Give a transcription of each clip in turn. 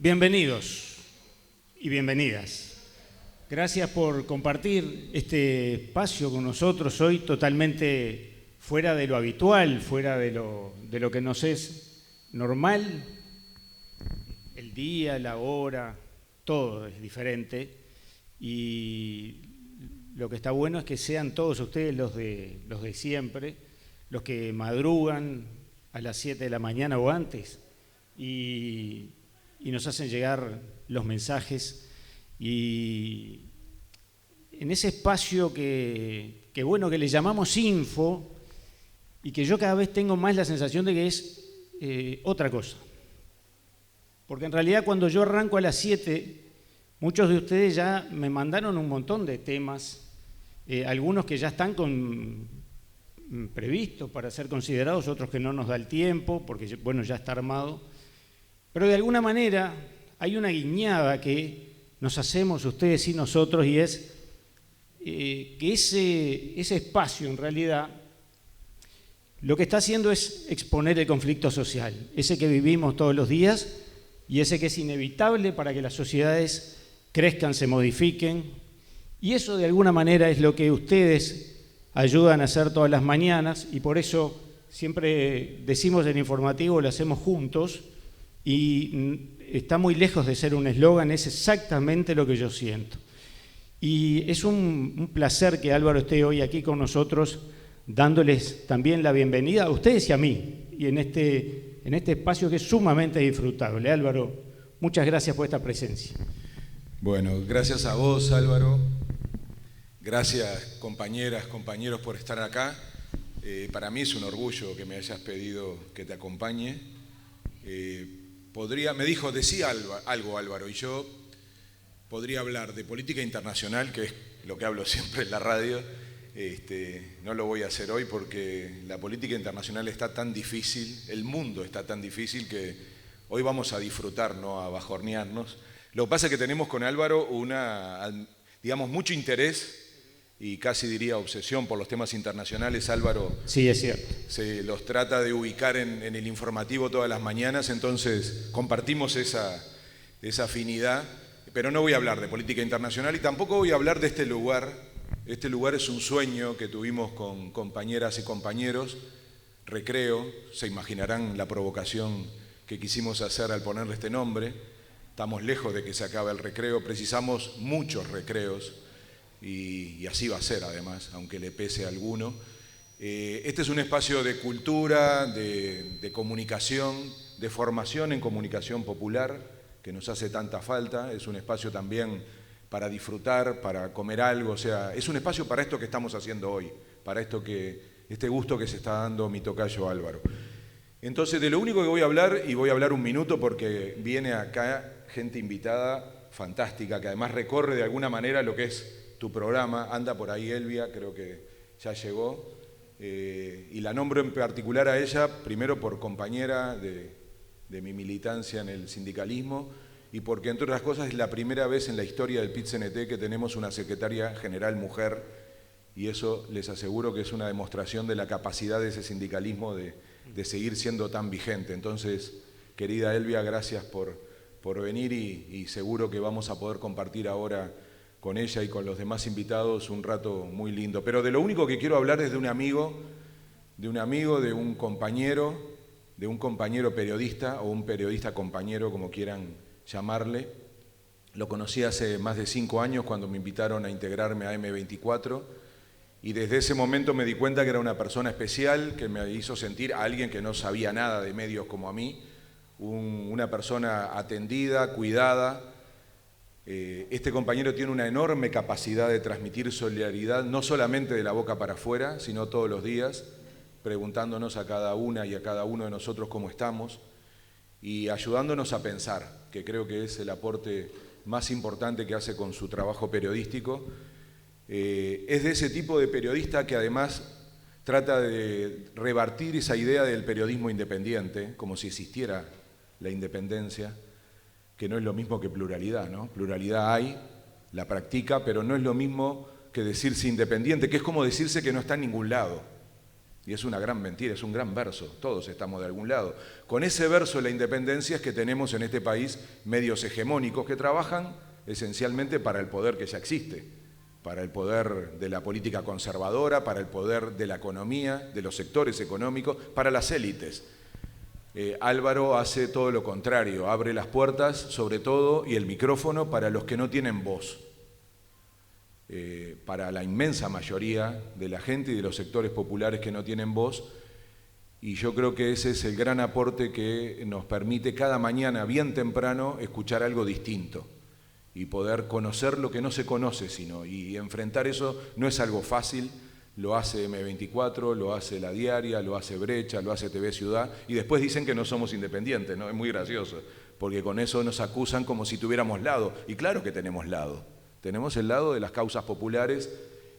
Bienvenidos y bienvenidas. Gracias por compartir este espacio con nosotros hoy totalmente fuera de lo habitual, fuera de lo que nos es normal. El día, la hora, todo es diferente y lo que está bueno es que sean todos ustedes los de siempre, los que madrugan a las 7 de la mañana o antes y nos hacen llegar los mensajes, y en ese espacio que le llamamos info, y que yo cada vez tengo más la sensación de que es otra cosa. Porque en realidad cuando yo arranco a las 7, muchos de ustedes ya me mandaron un montón de temas, algunos que ya están previstos para ser considerados, otros que no nos da el tiempo, porque bueno, ya está armado. Pero de alguna manera hay una guiñada que nos hacemos ustedes y nosotros, y es que ese espacio en realidad lo que está haciendo es exponer el conflicto social, ese que vivimos todos los días y ese que es inevitable para que las sociedades crezcan, se modifiquen, y eso de alguna manera es lo que ustedes ayudan a hacer todas las mañanas, y por eso siempre decimos el informativo, lo hacemos juntos. Y está muy lejos de ser un eslogan, es exactamente lo que yo siento. Y es un placer que Álvaro esté hoy aquí con nosotros, dándoles también la bienvenida a ustedes y a mí, y en este espacio que es sumamente disfrutable. Álvaro, muchas gracias por esta presencia. Bueno, gracias a vos, Álvaro. Gracias, compañeras, compañeros, por estar acá. Para mí es un orgullo que me hayas pedido que te acompañe. Me dijo, decía algo Álvaro, y yo podría hablar de política internacional, que es lo que hablo siempre en la radio. No lo voy a hacer hoy porque la política internacional está tan difícil, el mundo está tan difícil, que hoy vamos a disfrutar, no a bajornearnos. Lo que pasa es que tenemos con Álvaro mucho interés y casi diría obsesión por los temas internacionales. Álvaro, sí, es cierto, se los trata de ubicar en el informativo todas las mañanas, entonces compartimos esa afinidad, pero no voy a hablar de política internacional y tampoco voy a hablar de este lugar. Este lugar es un sueño que tuvimos con compañeras y compañeros, Recreo. Se imaginarán la provocación que quisimos hacer al ponerle este nombre. Estamos lejos de que se acabe el recreo, precisamos muchos recreos. Y así va a ser, además, aunque le pese a alguno. Este es un espacio de cultura, de comunicación, de formación en comunicación popular, que nos hace tanta falta. Es un espacio también para disfrutar, para comer algo. O sea, es un espacio para esto que estamos haciendo hoy, para este gusto que se está dando mi tocayo Álvaro. Entonces, de lo único que voy a hablar, y voy a hablar un minuto porque viene acá gente invitada fantástica, que además recorre de alguna manera lo que es tu programa. Anda por ahí Elvia, creo que ya llegó, y la nombro en particular a ella, primero por compañera de mi militancia en el sindicalismo, y porque, entre otras cosas, es la primera vez en la historia del PIT-CNT que tenemos una secretaria general mujer, y eso les aseguro que es una demostración de la capacidad de ese sindicalismo de seguir siendo tan vigente. Entonces, querida Elvia, gracias por venir, y seguro que vamos a poder compartir ahora con ella y con los demás invitados un rato muy lindo. Pero de lo único que quiero hablar es de un amigo, de un compañero periodista, o un periodista compañero, como quieran llamarle. Lo conocí hace más de 5 años cuando me invitaron a integrarme a M24, y desde ese momento me di cuenta que era una persona especial, que me hizo sentir a alguien que no sabía nada de medios como a mí, una persona atendida, cuidada. Este compañero tiene una enorme capacidad de transmitir solidaridad, no solamente de la boca para afuera, sino todos los días, preguntándonos a cada una y a cada uno de nosotros cómo estamos y ayudándonos a pensar, que creo que es el aporte más importante que hace con su trabajo periodístico. Es de ese tipo de periodista que además trata de revertir esa idea del periodismo independiente, como si existiera la independencia, que no es lo mismo que pluralidad, ¿no? Pluralidad hay, la practica, pero no es lo mismo que decirse independiente, que es como decirse que no está en ningún lado. Y es una gran mentira, es un gran verso, todos estamos de algún lado. Con ese verso de la independencia es que tenemos en este país medios hegemónicos que trabajan esencialmente para el poder que ya existe, para el poder de la política conservadora, para el poder de la economía, de los sectores económicos, para las élites. Álvaro hace todo lo contrario, abre las puertas sobre todo y el micrófono para los que no tienen voz. Para la inmensa mayoría de la gente y de los sectores populares que no tienen voz, y yo creo que ese es el gran aporte que nos permite cada mañana bien temprano escuchar algo distinto y poder conocer lo que no se conoce y enfrentar eso no es algo fácil. Lo hace M24, lo hace La Diaria, lo hace Brecha, lo hace TV Ciudad, y después dicen que no somos independientes, ¿no? Es muy gracioso, porque con eso nos acusan como si tuviéramos lado, y claro que tenemos lado. Tenemos el lado de las causas populares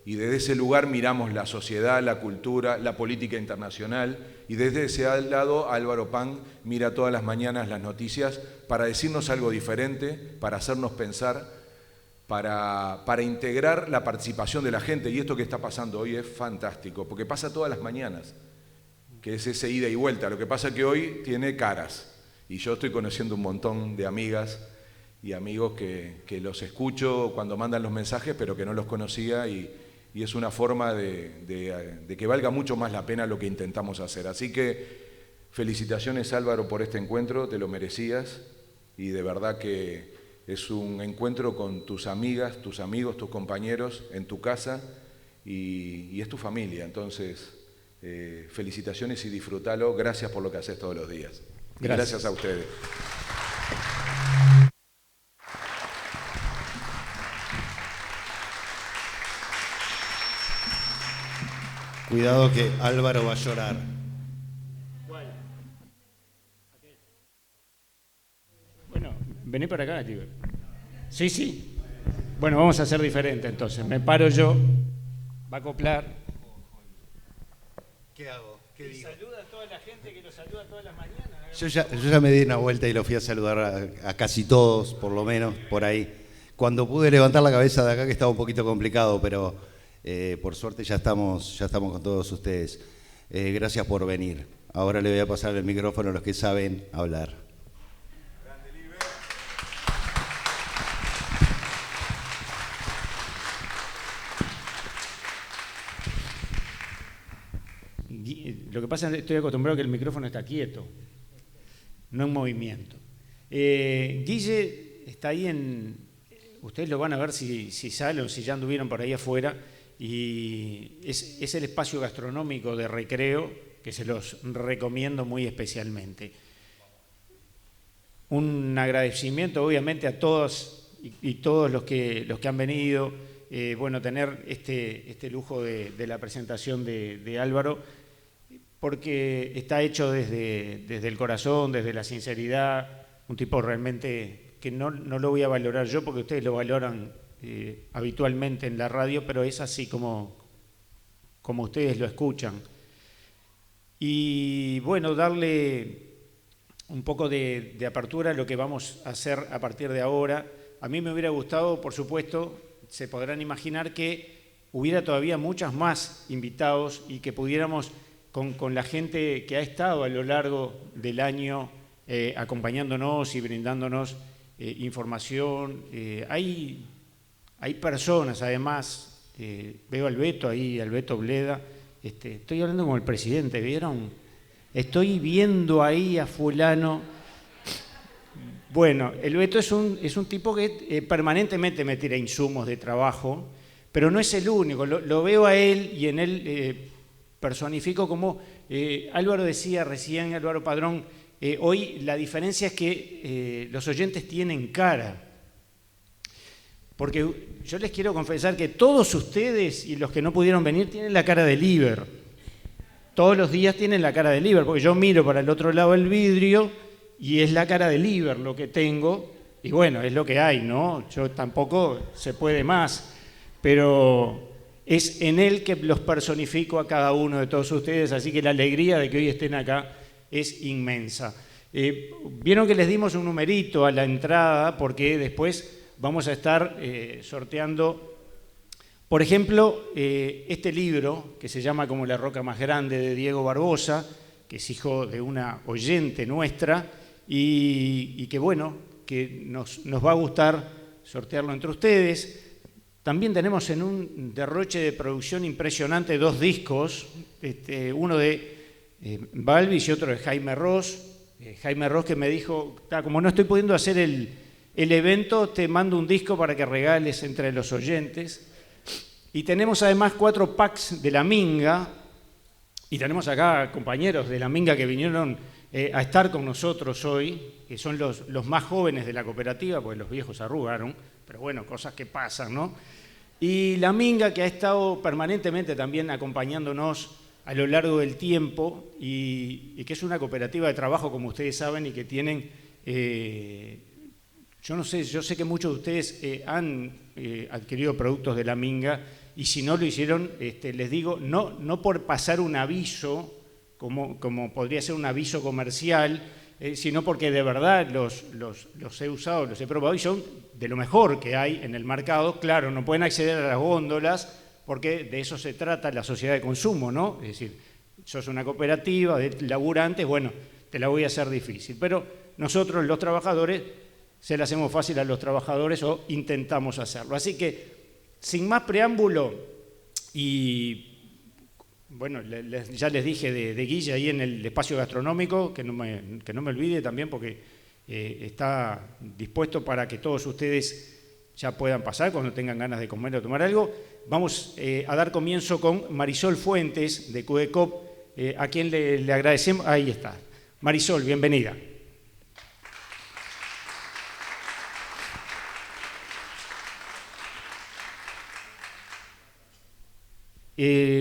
y desde ese lugar miramos la sociedad, la cultura, la política internacional, y desde ese lado Álvaro Pan mira todas las mañanas las noticias para decirnos algo diferente, para hacernos pensar, para integrar la participación de la gente. Y esto que está pasando hoy es fantástico, porque pasa todas las mañanas, que es ese ida y vuelta. Lo que pasa es que hoy tiene caras, y yo estoy conociendo un montón de amigas y amigos que los escucho cuando mandan los mensajes, pero que no los conocía, y es una forma de que valga mucho más la pena lo que intentamos hacer. Así que felicitaciones, Álvaro, por este encuentro, te lo merecías, y de verdad que es un encuentro con tus amigas, tus amigos, tus compañeros en tu casa, y es tu familia. Entonces, felicitaciones y disfrútalo. Gracias por lo que haces todos los días. Gracias a ustedes. Cuidado que Álvaro va a llorar. ¿Cuál? Bueno, vení para acá, tío. Sí, sí. Bueno, vamos a hacer diferente entonces. Me paro yo, va a acoplar. ¿Qué hago? ¿Qué digo? Saluda a toda la gente que lo saluda todas las mañanas. Yo ya me di una vuelta y lo fui a saludar a casi todos, por lo menos, por ahí. Cuando pude levantar la cabeza de acá, que estaba un poquito complicado, pero por suerte ya estamos con todos ustedes. Gracias por venir. Ahora le voy a pasar el micrófono a los que saben hablar. Lo que pasa es que estoy acostumbrado a que el micrófono está quieto, no en movimiento. Guille está ahí ustedes lo van a ver si salen o si ya anduvieron por ahí afuera, y es el espacio gastronómico de recreo que se los recomiendo muy especialmente. Un agradecimiento obviamente a todos y todos los que han venido, bueno, tener este lujo de la presentación de Álvaro, porque está hecho desde el corazón, desde la sinceridad, un tipo realmente que no lo voy a valorar yo porque ustedes lo valoran habitualmente en la radio, pero es así como ustedes lo escuchan. Y bueno, darle un poco de apertura a lo que vamos a hacer a partir de ahora. A mí me hubiera gustado, por supuesto, se podrán imaginar que hubiera todavía muchos más invitados y que pudiéramos con la gente que ha estado a lo largo del año acompañándonos y brindándonos información. Hay personas, además, veo al Beto ahí, al Beto Bleda, estoy hablando como el presidente, ¿vieron? Estoy viendo ahí a fulano. Bueno, el Beto es un tipo que permanentemente me tira insumos de trabajo, pero no es el único, lo veo a él y en él personifico como Álvaro decía recién, Álvaro Padrón, hoy la diferencia es que los oyentes tienen cara. Porque yo les quiero confesar que todos ustedes y los que no pudieron venir tienen la cara de Liber. Todos los días tienen la cara de Liber, porque yo miro para el otro lado del vidrio y es la cara de Liber lo que tengo. Y bueno, es lo que hay, ¿no? Yo tampoco se puede más, pero es en él que los personifico a cada uno de todos ustedes, así que la alegría de que hoy estén acá es inmensa. Vieron que les dimos un numerito a la entrada porque después vamos a estar sorteando Por ejemplo, este libro, que se llama Como la roca más grande, de Diego Barbosa, que es hijo de una oyente nuestra, y que bueno, que nos va a gustar sortearlo entre ustedes. También tenemos en un derroche de producción impresionante 2 discos, uno de Balvis y otro de Jaime Ross. Jaime Ross, que me dijo, como no estoy pudiendo hacer el evento, te mando un disco para que regales entre los oyentes. Y tenemos además 4 packs de La Minga, y tenemos acá compañeros de La Minga que vinieron a estar con nosotros hoy, que son los más jóvenes de la cooperativa, porque los viejos arrugaron, pero bueno, cosas que pasan, ¿no? Y La Minga, que ha estado permanentemente también acompañándonos a lo largo del tiempo, y que es una cooperativa de trabajo, como ustedes saben, y que tienen, yo sé que muchos de ustedes han adquirido productos de La Minga, y si no lo hicieron, les digo, no por pasar un aviso, como podría ser un aviso comercial, sino porque de verdad los he usado, los he probado y son de lo mejor que hay en el mercado. Claro, no pueden acceder a las góndolas porque de eso se trata la sociedad de consumo, ¿no? Es decir, sos una cooperativa de laburantes, bueno, te la voy a hacer difícil. Pero nosotros, los trabajadores, se la hacemos fácil a los trabajadores o intentamos hacerlo. Así que, sin más preámbulo, y bueno, ya les dije de Guille ahí en el espacio gastronómico, que no me olvide también porque está dispuesto para que todos ustedes ya puedan pasar cuando tengan ganas de comer o tomar algo. Vamos a dar comienzo con Marisol Fuentes de CUDECOP, a quien le agradecemos. Ahí está. Marisol, bienvenida.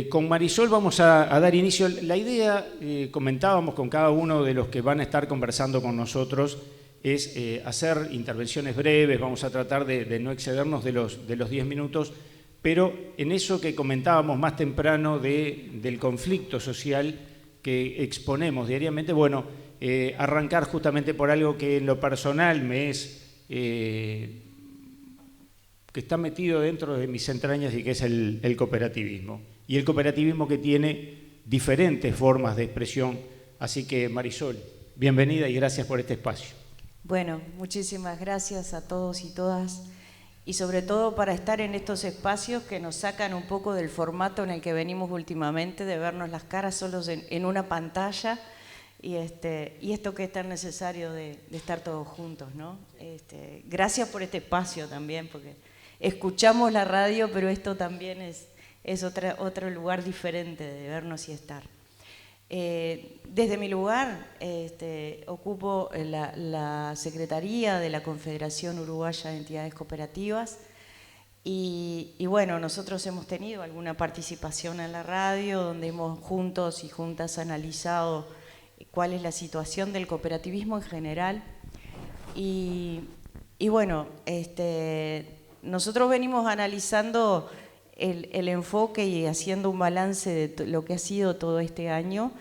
Con Marisol vamos a dar inicio. La idea, comentábamos con cada uno de los que van a estar conversando con nosotros, es hacer intervenciones breves. Vamos a tratar de no excedernos de los 10 minutos, pero en eso que comentábamos más temprano del conflicto social que exponemos diariamente, bueno, arrancar justamente por algo que en lo personal me es... que está metido dentro de mis entrañas y que es el cooperativismo. Y el cooperativismo que tiene diferentes formas de expresión. Así que, Marisol, bienvenida y gracias por este espacio. Bueno, muchísimas gracias a todos y todas, y sobre todo para estar en estos espacios que nos sacan un poco del formato en el que venimos últimamente, de vernos las caras solos en una pantalla, y esto que es tan necesario de estar todos juntos, ¿no? Gracias por este espacio también, porque escuchamos la radio, pero esto también es otro lugar diferente de vernos y estar. Desde mi lugar ocupo la Secretaría de la Confederación Uruguaya de Entidades Cooperativas y bueno, nosotros hemos tenido alguna participación en la radio donde hemos juntos y juntas analizado cuál es la situación del cooperativismo en general y bueno, nosotros venimos analizando el enfoque y haciendo un balance de lo que ha sido todo este año,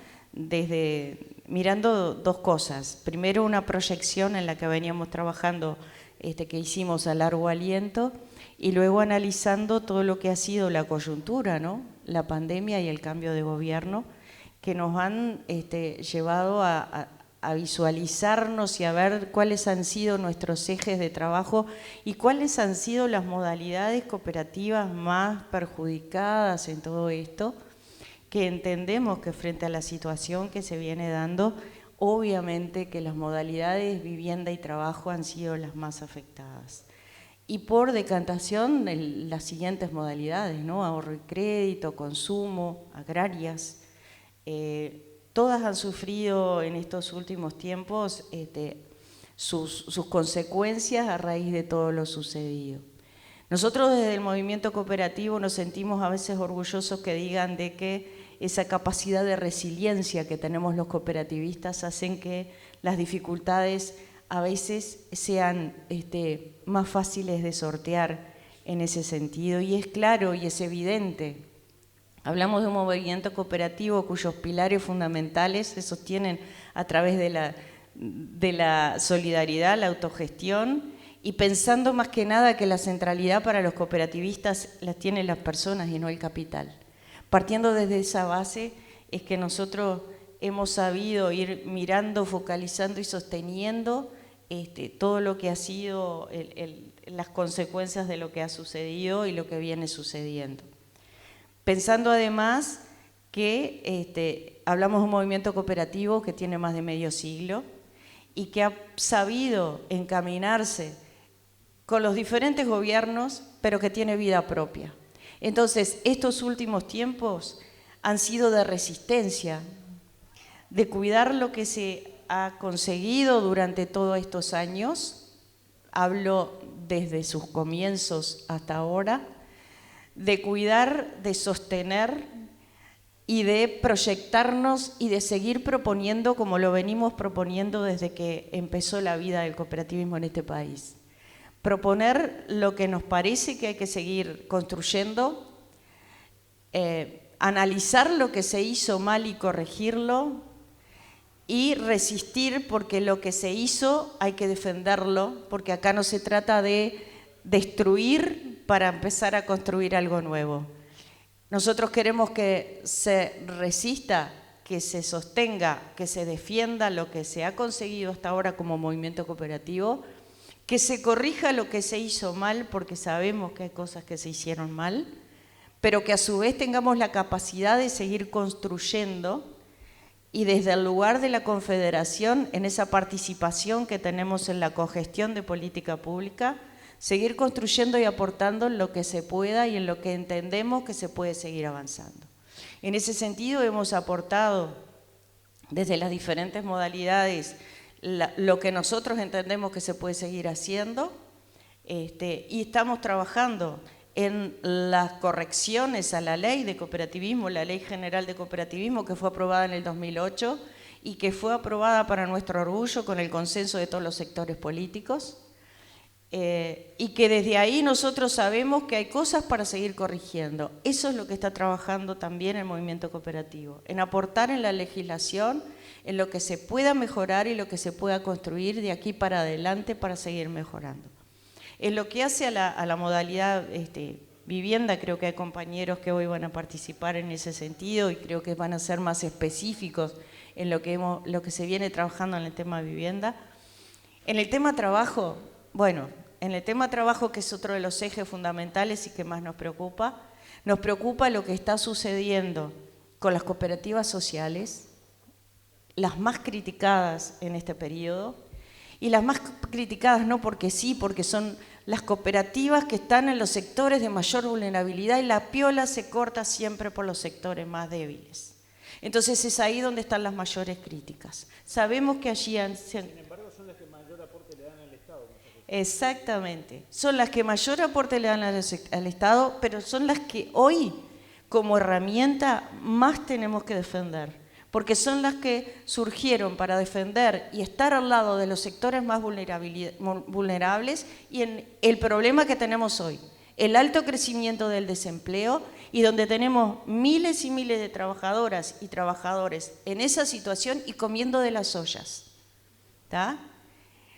mirando 2 cosas. Primero, una proyección en la que veníamos trabajando, que hicimos a largo aliento, y luego analizando todo lo que ha sido la coyuntura, ¿no? La pandemia y el cambio de gobierno, que nos han llevado a visualizarnos y a ver cuáles han sido nuestros ejes de trabajo y cuáles han sido las modalidades cooperativas más perjudicadas en todo esto, que entendemos que frente a la situación que se viene dando, obviamente que las modalidades vivienda y trabajo han sido las más afectadas. Y por decantación, las siguientes modalidades, ¿no? Ahorro y crédito, consumo, agrarias, todas han sufrido en estos últimos tiempos sus consecuencias a raíz de todo lo sucedido. Nosotros desde el movimiento cooperativo nos sentimos a veces orgullosos que digan de que esa capacidad de resiliencia que tenemos los cooperativistas hacen que las dificultades a veces sean más fáciles de sortear en ese sentido. Y es claro y es evidente. Hablamos de un movimiento cooperativo cuyos pilares fundamentales se sostienen a través de la solidaridad, la autogestión y pensando más que nada que la centralidad para los cooperativistas las tienen las personas y no el capital. Partiendo desde esa base es que nosotros hemos sabido ir mirando, focalizando y sosteniendo todo lo que ha sido las consecuencias de lo que ha sucedido y lo que viene sucediendo. Pensando además que hablamos de un movimiento cooperativo que tiene más de medio siglo y que ha sabido encaminarse con los diferentes gobiernos, pero que tiene vida propia. Entonces, estos últimos tiempos han sido de resistencia, de cuidar lo que se ha conseguido durante todos estos años, hablo desde sus comienzos hasta ahora, de cuidar, de sostener y de proyectarnos y de seguir proponiendo como lo venimos proponiendo desde que empezó la vida del cooperativismo en este país. Proponer lo que nos parece que hay que seguir construyendo, analizar lo que se hizo mal y corregirlo, y resistir porque lo que se hizo hay que defenderlo, porque acá no se trata de destruir para empezar a construir algo nuevo. Nosotros queremos que se resista, que se sostenga, que se defienda lo que se ha conseguido hasta ahora como movimiento cooperativo, que se corrija lo que se hizo mal, porque sabemos que hay cosas que se hicieron mal, pero que a su vez tengamos la capacidad de seguir construyendo y desde el lugar de la Confederación, en esa participación que tenemos en la cogestión de política pública, seguir construyendo y aportando en lo que se pueda y en lo que entendemos que se puede seguir avanzando. En ese sentido hemos aportado desde las diferentes modalidades lo que nosotros entendemos que se puede seguir haciendo y estamos trabajando en las correcciones a la ley de cooperativismo, la Ley General de Cooperativismo que fue aprobada en el 2008 y que fue aprobada para nuestro orgullo con el consenso de todos los sectores políticos y que desde ahí nosotros sabemos que hay cosas para seguir corrigiendo. Eso es lo que está trabajando también el movimiento cooperativo, en aportar en la legislación, en lo que se pueda mejorar y lo que se pueda construir de aquí para adelante para seguir mejorando. En lo que hace a la modalidad vivienda, creo que hay compañeros que hoy van a participar en ese sentido y creo que van a ser más específicos en lo que se viene trabajando en el tema vivienda. En el tema trabajo, bueno, en el tema trabajo, que es otro de los ejes fundamentales y que más nos preocupa lo que está sucediendo con las cooperativas sociales, las más criticadas en este periodo, y las más criticadas no porque sí, porque son las cooperativas que están en los sectores de mayor vulnerabilidad y la piola se corta siempre por los sectores más débiles. Entonces es ahí donde están las mayores críticas. Sabemos que allí Sin embargo, son las que mayor aporte le dan al Estado. Exactamente, son las que mayor aporte le dan al Estado, pero son las que hoy, como herramienta, más tenemos que defender. Porque son las que surgieron para defender y estar al lado de los sectores más vulnerables y en el problema que tenemos hoy, el alto crecimiento del desempleo y donde tenemos miles y miles de trabajadoras y trabajadores en esa situación y comiendo de las ollas. ¿Tá?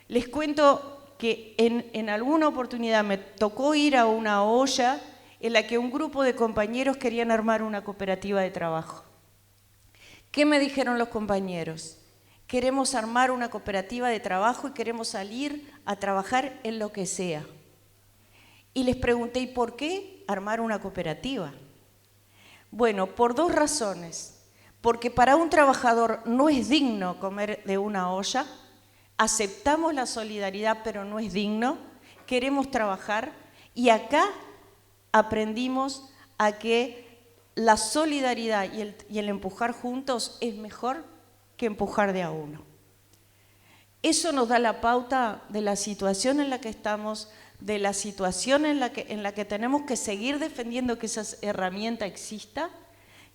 Les cuento que en alguna oportunidad me tocó ir a una olla en la que un grupo de compañeros querían armar una cooperativa de trabajo. ¿Qué me dijeron los compañeros? Queremos armar una cooperativa de trabajo y queremos salir a trabajar en lo que sea. Y les pregunté, ¿y por qué armar una cooperativa? Bueno, por dos razones. Porque para un trabajador no es digno comer de una olla, aceptamos la solidaridad, pero no es digno, queremos trabajar y acá aprendimos a que la solidaridad y el empujar juntos es mejor que empujar de a uno. Eso nos da la pauta de la situación en la que estamos, de la situación en la que tenemos que seguir defendiendo que esa herramienta exista,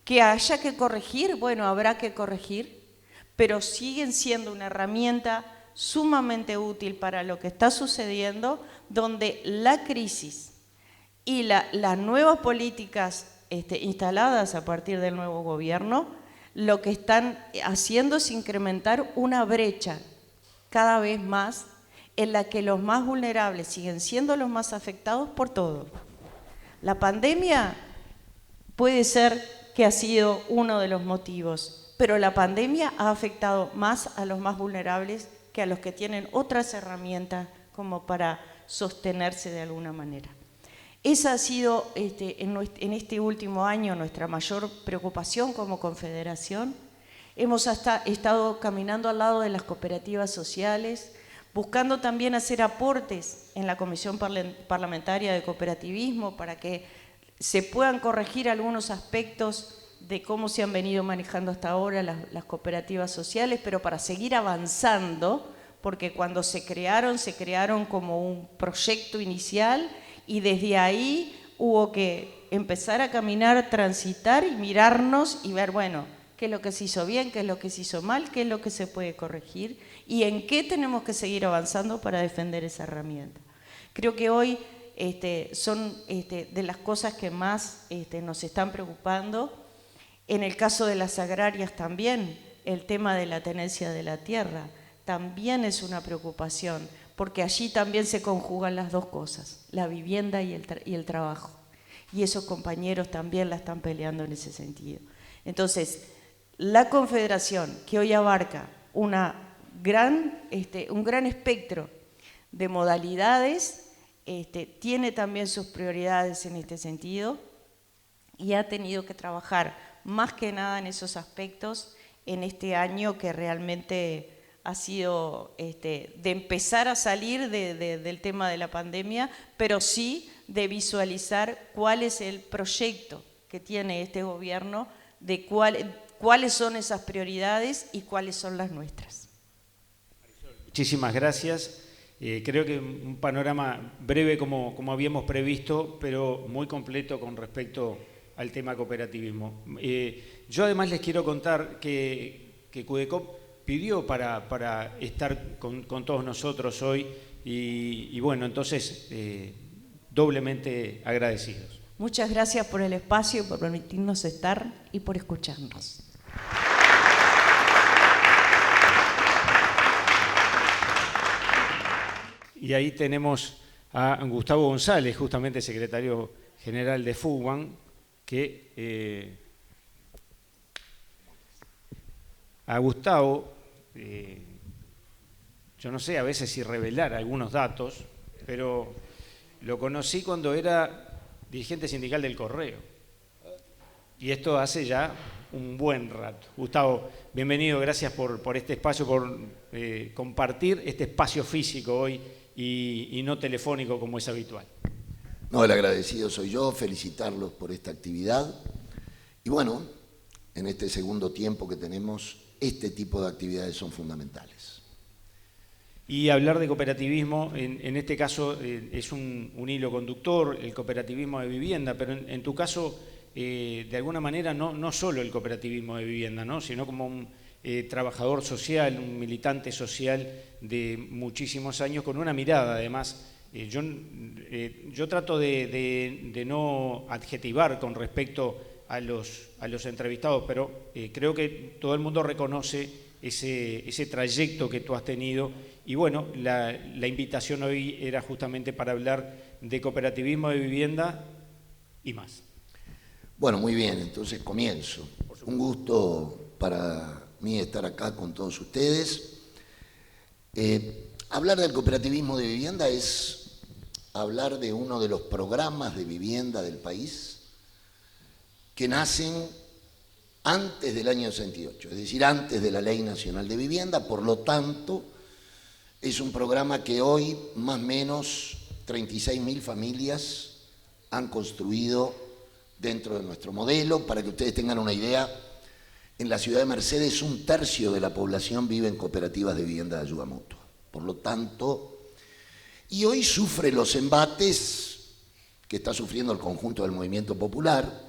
que haya que corregir, bueno, habrá que corregir, pero siguen siendo una herramienta sumamente útil para lo que está sucediendo, donde la crisis y las nuevas políticas instaladas a partir del nuevo gobierno, lo que están haciendo es incrementar una brecha cada vez más en la que los más vulnerables siguen siendo los más afectados por todo. La pandemia puede ser que ha sido uno de los motivos, pero la pandemia ha afectado más a los más vulnerables que a los que tienen otras herramientas como para sostenerse de alguna manera. Esa ha sido en este último año nuestra mayor preocupación como confederación. Hemos estado caminando al lado de las cooperativas sociales, buscando también hacer aportes en la Comisión Parlamentaria de Cooperativismo para que se puedan corregir algunos aspectos de cómo se han venido manejando hasta ahora las cooperativas sociales, pero para seguir avanzando, porque cuando se crearon como un proyecto inicial y desde ahí hubo que empezar a caminar, transitar y mirarnos y ver, bueno, qué es lo que se hizo bien, qué es lo que se hizo mal, qué es lo que se puede corregir y en qué tenemos que seguir avanzando para defender esa herramienta. Creo que hoy son de las cosas que más nos están preocupando. En el caso de las agrarias también, el tema de la tenencia de la tierra también es una preocupación, porque allí también se conjugan las dos cosas, la vivienda y el trabajo. Y esos compañeros también la están peleando en ese sentido. Entonces, la Confederación, que hoy abarca un gran espectro de modalidades, tiene también sus prioridades en este sentido y ha tenido que trabajar más que nada en esos aspectos en este año que realmente ha sido de empezar a salir del tema de la pandemia, pero sí de visualizar cuál es el proyecto que tiene este gobierno, de cuáles son esas prioridades y cuáles son las nuestras. Muchísimas gracias. Creo que un panorama breve como habíamos previsto, pero muy completo con respecto al tema cooperativismo. Yo además les quiero contar que Cudecop pidió para estar con todos nosotros hoy y bueno, entonces doblemente agradecidos. Muchas gracias por el espacio, por permitirnos estar y por escucharnos. Y ahí tenemos a Gustavo González, justamente secretario general de FUBAN, que a Gustavo, yo no sé a veces si revelar algunos datos, pero lo conocí cuando era dirigente sindical del Correo. Y esto hace ya un buen rato. Gustavo, bienvenido, gracias por este espacio, por compartir este espacio físico hoy y no telefónico como es habitual. No, el agradecido soy yo, felicitarlos por esta actividad. Y bueno, en este segundo tiempo que tenemos, este tipo de actividades son fundamentales. Y hablar de cooperativismo, en este caso es un hilo conductor, el cooperativismo de vivienda, pero en tu caso, de alguna manera, no solo el cooperativismo de vivienda, ¿no? Sino como un trabajador social, un militante social de muchísimos años, con una mirada además. Yo trato de no adjetivar con respecto a los entrevistados, pero creo que todo el mundo reconoce ese trayecto que tú has tenido y bueno, la invitación hoy era justamente para hablar de cooperativismo de vivienda y más. Bueno, muy bien, entonces comienzo. Un gusto para mí estar acá con todos ustedes. Hablar del cooperativismo de vivienda es hablar de uno de los programas de vivienda del país que nacen antes del año 68, es decir, antes de la Ley Nacional de Vivienda, por lo tanto, es un programa que hoy más o menos 36.000 familias han construido dentro de nuestro modelo. Para que ustedes tengan una idea, en la ciudad de Mercedes 1/3 de la población vive en cooperativas de vivienda de ayuda mutua. Por lo tanto, y hoy sufre los embates que está sufriendo el conjunto del movimiento popular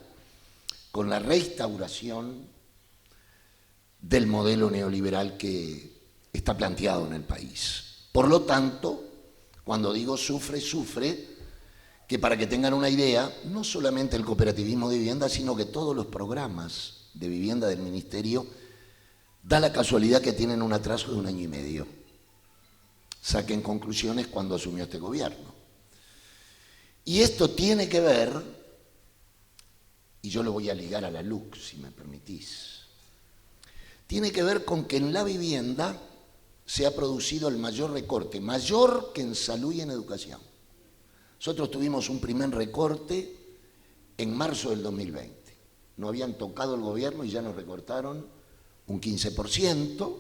con la reinstauración del modelo neoliberal que está planteado en el país. Por lo tanto, cuando digo sufre, que para que tengan una idea, no solamente el cooperativismo de vivienda, sino que todos los programas de vivienda del Ministerio da la casualidad que tienen un atraso de 1 año y medio. saquen conclusiones cuando asumió este gobierno. Y esto tiene que ver, y yo lo voy a ligar a la LUC, si me permitís, tiene que ver con que en la vivienda se ha producido el mayor recorte, mayor que en salud y en educación. Nosotros tuvimos un primer recorte en marzo del 2020. No habían tocado el gobierno y ya nos recortaron un 15%.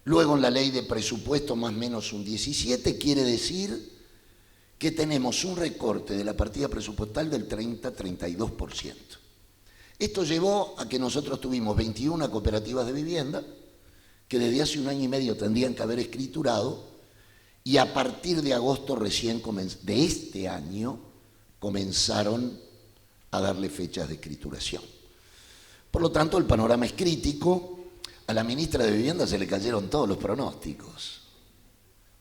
Luego en la ley de presupuesto más o menos un 17%, quiere decir que tenemos un recorte de la partida presupuestal del 30-32%. Esto llevó a que nosotros tuvimos 21 cooperativas de vivienda que desde hace un año y medio tendrían que haber escriturado y a partir de agosto recién de este año comenzaron a darle fechas de escrituración. Por lo tanto, el panorama es crítico. A la ministra de Vivienda se le cayeron todos los pronósticos.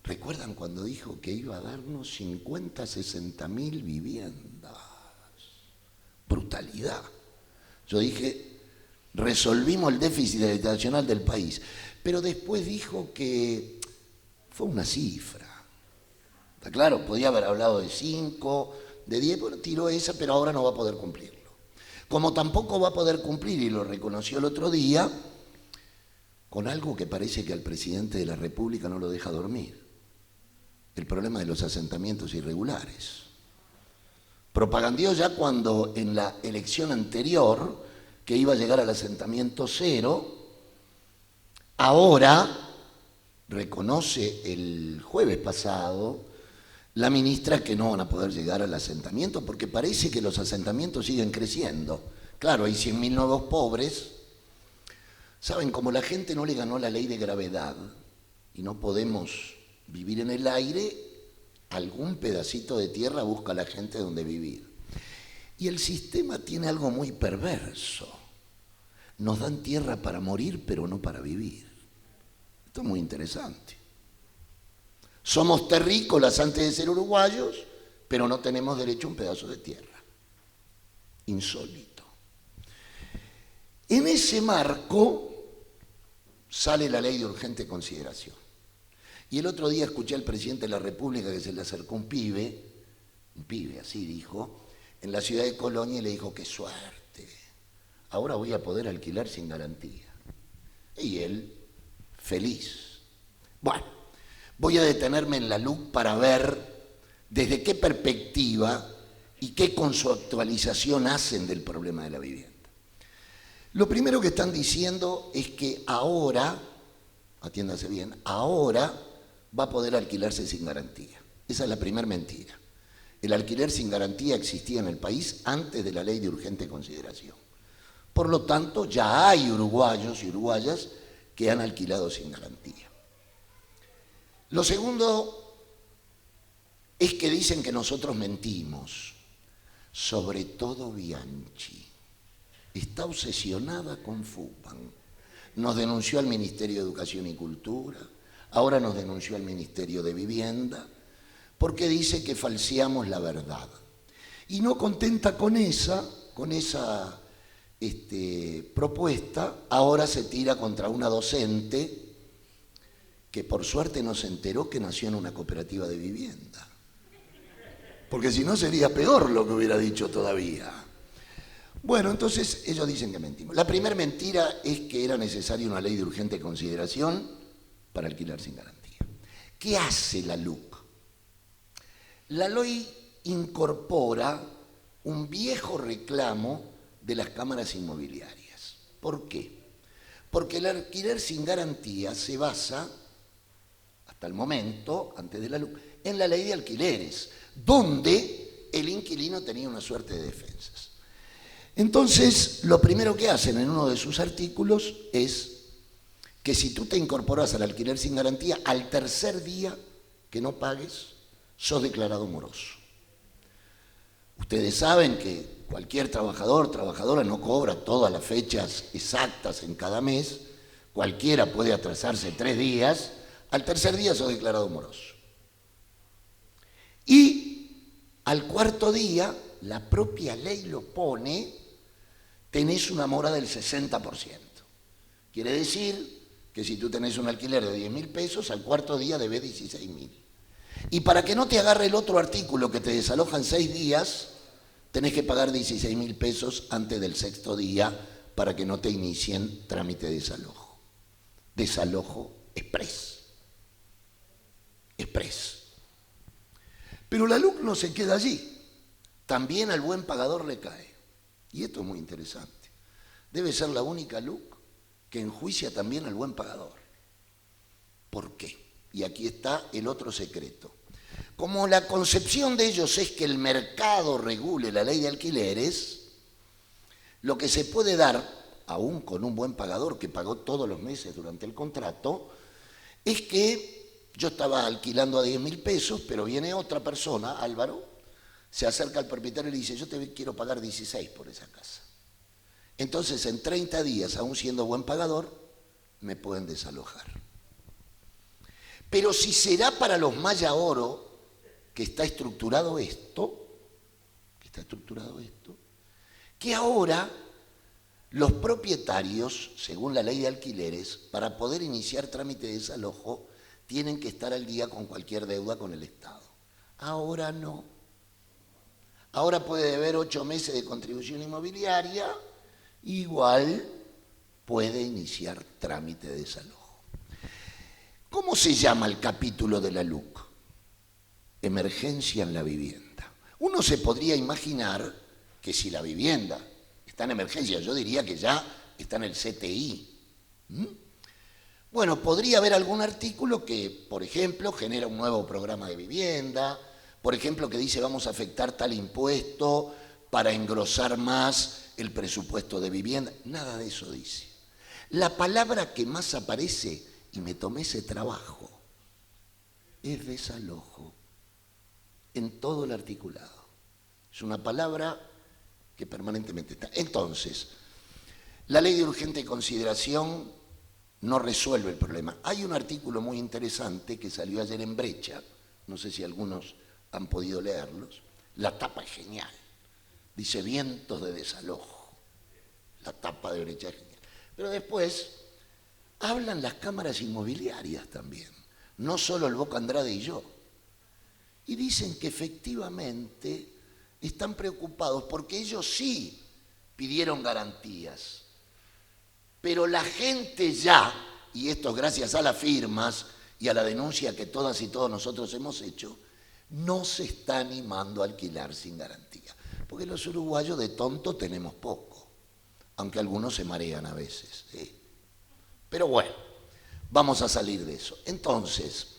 ¿Recuerdan cuando dijo que iba a darnos 50, 60 mil viviendas? Brutalidad. Yo dije, resolvimos el déficit habitacional del país. Pero después dijo que fue una cifra. Está claro, podía haber hablado de 5, de 10, bueno, tiró esa, pero ahora no va a poder cumplirlo. Como tampoco va a poder cumplir, y lo reconoció el otro día, con algo que parece que al presidente de la República no lo deja dormir. El problema de los asentamientos irregulares. Propagandeó ya cuando en la elección anterior que iba a llegar al asentamiento cero, ahora reconoce el jueves pasado la ministra que no van a poder llegar al asentamiento porque parece que los asentamientos siguen creciendo. Claro, hay 100.000 nuevos pobres. Saben, como la gente no le ganó la ley de gravedad y no podemos vivir en el aire, algún pedacito de tierra busca a la gente donde vivir. Y el sistema tiene algo muy perverso. Nos dan tierra para morir, pero no para vivir. Esto es muy interesante. Somos terrícolas antes de ser uruguayos, pero no tenemos derecho a un pedazo de tierra. Insólito. En ese marco sale la ley de urgente consideración. Y el otro día escuché al presidente de la República que se le acercó un pibe así dijo, en la ciudad de Colonia y le dijo, qué suerte, ahora voy a poder alquilar sin garantía. Y él, feliz. Bueno, voy a detenerme en la LUC para ver desde qué perspectiva y qué conceptualización hacen del problema de la vivienda. Lo primero que están diciendo es que ahora, atiéndase bien, ahora va a poder alquilarse sin garantía. Esa es la primera mentira. El alquiler sin garantía existía en el país antes de la ley de urgente consideración. Por lo tanto, ya hay uruguayos y uruguayas que han alquilado sin garantía. Lo segundo es que dicen que nosotros mentimos, sobre todo Bianchi. Está obsesionada con FUPAN. Nos denunció al Ministerio de Educación y Cultura, ahora nos denunció al Ministerio de Vivienda, porque dice que falseamos la verdad. Y no contenta con esa propuesta, ahora se tira contra una docente que por suerte no se enteró que nació en una cooperativa de vivienda. Porque si no sería peor lo que hubiera dicho todavía. Bueno, entonces ellos dicen que mentimos. La primera mentira es que era necesaria una ley de urgente consideración para alquilar sin garantía. ¿Qué hace la LUC? La ley incorpora un viejo reclamo de las cámaras inmobiliarias. ¿Por qué? Porque el alquiler sin garantía se basa, hasta el momento, antes de la LUC, en la ley de alquileres, donde el inquilino tenía una suerte de defensas. Entonces, lo primero que hacen en uno de sus artículos es que si tú te incorporas al alquiler sin garantía, al tercer día que no pagues, sos declarado moroso. Ustedes saben que cualquier trabajador, trabajadora no cobra todas las fechas exactas en cada mes, cualquiera puede atrasarse 3 días, al tercer día sos declarado moroso. Y al cuarto día, la propia ley lo pone, tenés una mora del 60%. Quiere decir que si tú tenés un alquiler de 10.000 pesos, al cuarto día debes 16.000. Y para que no te agarre el otro artículo que te desaloja en 6 días, tenés que pagar 16.000 pesos antes del 6º día para que no te inicien trámite de desalojo. Desalojo express. Express. Pero la LUC no se queda allí. También al buen pagador le cae. Y esto es muy interesante. Debe ser la única LUC que enjuicia también al buen pagador. ¿Por qué? Y aquí está el otro secreto. Como la concepción de ellos es que el mercado regule la ley de alquileres, lo que se puede dar, aún con un buen pagador que pagó todos los meses durante el contrato, es que yo estaba alquilando a 10.000 pesos, pero viene otra persona, Álvaro, se acerca al propietario y le dice, yo te quiero pagar 16 por esa casa. Entonces, en 30 días, aún siendo buen pagador, me pueden desalojar. Pero si será para los Maya Oro, que está estructurado esto, que ahora los propietarios, según la ley de alquileres, para poder iniciar trámite de desalojo, tienen que estar al día con cualquier deuda con el Estado. Ahora no. Ahora puede deber 8 meses de contribución inmobiliaria, igual puede iniciar trámite de desalojo. ¿Cómo se llama el capítulo de la LUC? Emergencia en la vivienda. Uno se podría imaginar que si la vivienda está en emergencia, yo diría que ya está en el CTI. Bueno, podría haber algún artículo que, por ejemplo, genera un nuevo programa de vivienda, por ejemplo, que dice vamos a afectar tal impuesto para engrosar más el presupuesto de vivienda. Nada de eso dice. La palabra que más aparece, y me tomé ese trabajo, es desalojo, en todo el articulado. Es una palabra que permanentemente está. Entonces, la ley de urgente consideración no resuelve el problema. Hay un artículo muy interesante que salió ayer en Brecha, no sé si algunos han podido leerlos, la tapa es genial, dice vientos de desalojo, la tapa de Brecha es genial. Pero después hablan las cámaras inmobiliarias también, no solo el Boca Andrade y yo, y dicen que efectivamente están preocupados porque ellos sí pidieron garantías, pero la gente ya, y esto es gracias a las firmas y a la denuncia que todas y todos nosotros hemos hecho, no se está animando a alquilar sin garantía. Porque los uruguayos de tonto tenemos poco, aunque algunos se marean a veces. ¿Sí? Pero bueno, vamos a salir de eso. Entonces,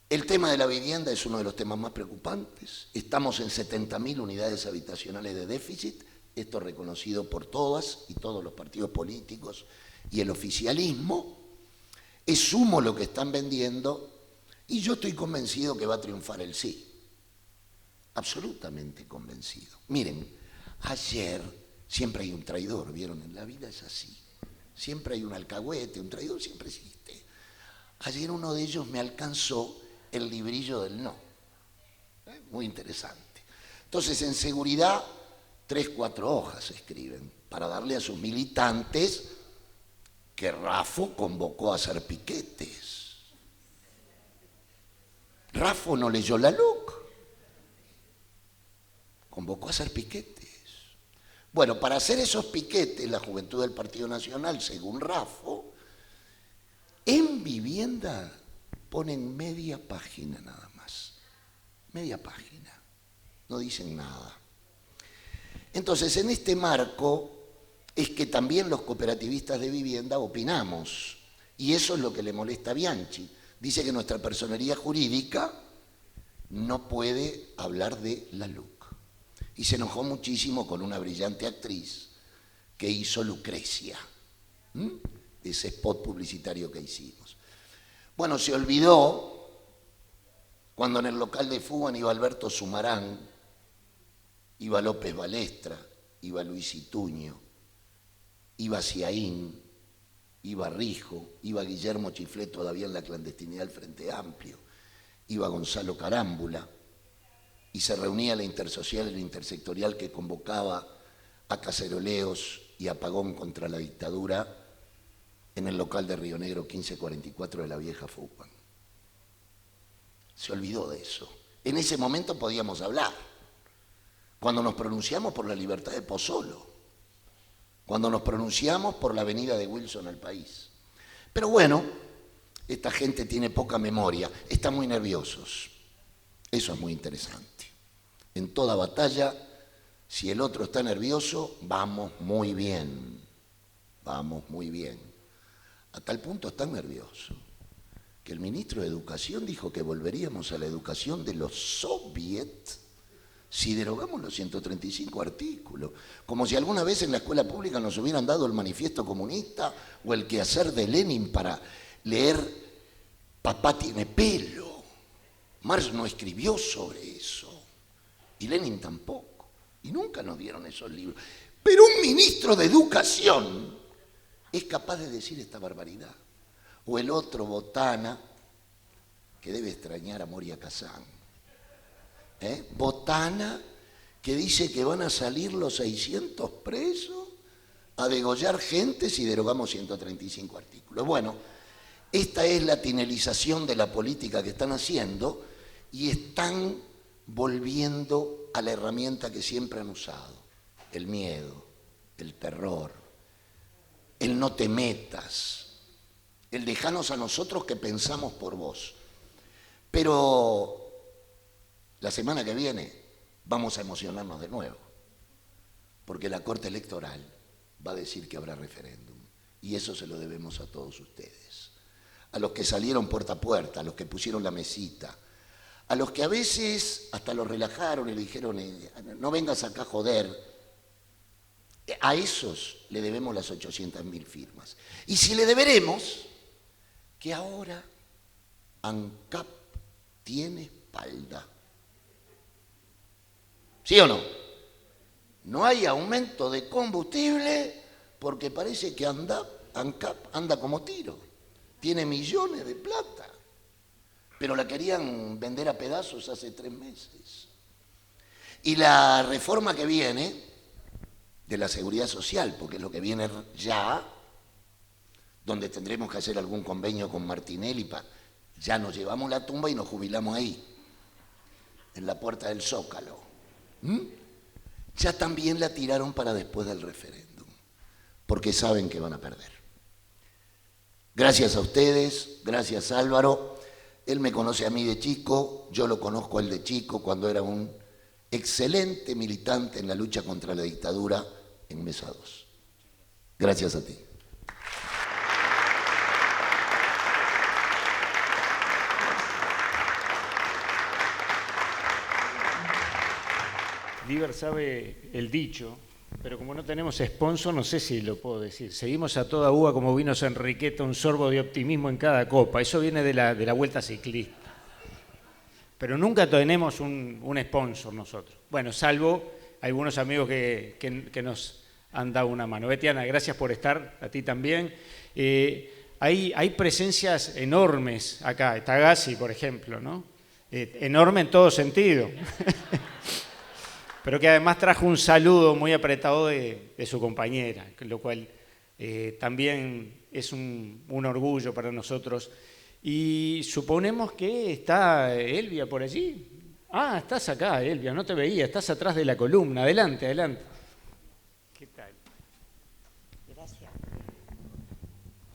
el tema de la vivienda es uno de los temas más preocupantes. Estamos en 70.000 unidades habitacionales de déficit, esto reconocido por todas y todos los partidos políticos y el oficialismo. Es humo lo que están vendiendo y yo estoy convencido que va a triunfar el sí. Absolutamente convencido. Miren, ayer siempre hay un traidor, ¿vieron? En la vida es así. Siempre hay un alcahuete, un traidor siempre existe. Ayer uno de ellos me alcanzó el librillo del no. Muy interesante. Entonces, en seguridad, 3, 4 hojas escriben para darle a sus militantes que Raffo convocó a hacer piquetes. Raffo no leyó la LUC. Convocó a hacer piquetes. Bueno, para hacer esos piquetes, la Juventud del Partido Nacional, según Raffo, en vivienda ponen media página nada más. Media página. No dicen nada. Entonces, en este marco es que también los cooperativistas de vivienda opinamos. Y eso es lo que le molesta a Bianchi. Dice que nuestra personería jurídica no puede hablar de la LUC. Y se enojó muchísimo con una brillante actriz que hizo Lucrecia, ese spot publicitario que hicimos. Bueno, se olvidó cuando en el local de Fugan iba Alberto Sumarán, iba López Balestra, iba Luis Ituño, iba Ciaín, iba Rijo, iba Guillermo Chiflé todavía en la clandestinidad del Frente Amplio, iba Gonzalo Carámbula, y se reunía la intersocial y la intersectorial que convocaba a caceroleos y apagón contra la dictadura en el local de Río Negro 1544 de la vieja FUPAN. Se olvidó de eso. En ese momento podíamos hablar. Cuando nos pronunciamos por la libertad de Pozzolo, cuando nos pronunciamos por la venida de Wilson al país. Pero bueno, esta gente tiene poca memoria, están muy nerviosos. Eso es muy interesante. En toda batalla, si el otro está nervioso, vamos muy bien. Vamos muy bien. A tal punto están nerviosos que el ministro de Educación dijo que volveríamos a la educación de los soviets si derogamos los 135 artículos. Como si alguna vez en la escuela pública nos hubieran dado el manifiesto comunista o el quehacer de Lenin para leer Papá tiene pelo. Marx no escribió sobre eso. Y Lenin tampoco. Y nunca nos dieron esos libros. Pero un ministro de Educación es capaz de decir esta barbaridad. O el otro, Botana, que debe extrañar a Moria Kazán. Botana, que dice que van a salir los 600 presos a degollar gente si derogamos 135 artículos. Bueno, esta es la tinelización de la política que están haciendo y están volviendo a la herramienta que siempre han usado: el miedo, el terror, el no te metas, el dejanos a nosotros que pensamos por vos. Pero la semana que viene vamos a emocionarnos de nuevo, porque la Corte Electoral va a decir que habrá referéndum, y eso se lo debemos a todos ustedes, a los que salieron puerta a puerta, a los que pusieron la mesita, a los que a veces hasta los relajaron y le dijeron no vengas acá a joder. A esos le debemos las 800.000 firmas. Y si le deberemos, que ahora ANCAP tiene espalda. ¿Sí o no? No hay aumento de combustible porque parece que ANCAP anda como tiro. Tiene millones de plata. Pero la querían vender a pedazos hace 3 meses. Y la reforma que viene de la seguridad social, porque es lo que viene ya, donde tendremos que hacer algún convenio con Martinelli, ya nos llevamos la tumba y nos jubilamos ahí, en la puerta del Zócalo. Ya también la tiraron para después del referéndum, porque saben que van a perder. Gracias a ustedes, gracias Álvaro. Él me conoce a mí de chico, yo lo conozco a él de chico cuando era un excelente militante en la lucha contra la dictadura en Mesa 2. Gracias a ti. Diver sabe el dicho, pero como no tenemos sponsor, no sé si lo puedo decir. Seguimos a toda uva como vinos Enriqueta, un sorbo de optimismo en cada copa. Eso viene de la Vuelta Ciclista. Pero nunca tenemos un sponsor nosotros. Bueno, salvo algunos amigos que nos han dado una mano. Betiana, gracias por estar, a ti también. Hay presencias enormes acá. Está Gassi, por ejemplo, ¿no? Enorme en todo sentido. Pero que además trajo un saludo muy apretado de su compañera, lo cual también es un orgullo para nosotros. Y suponemos que está Elvia por allí. Ah, estás acá, Elvia, no te veía, estás atrás de la columna. Adelante, adelante. ¿Qué tal? Gracias.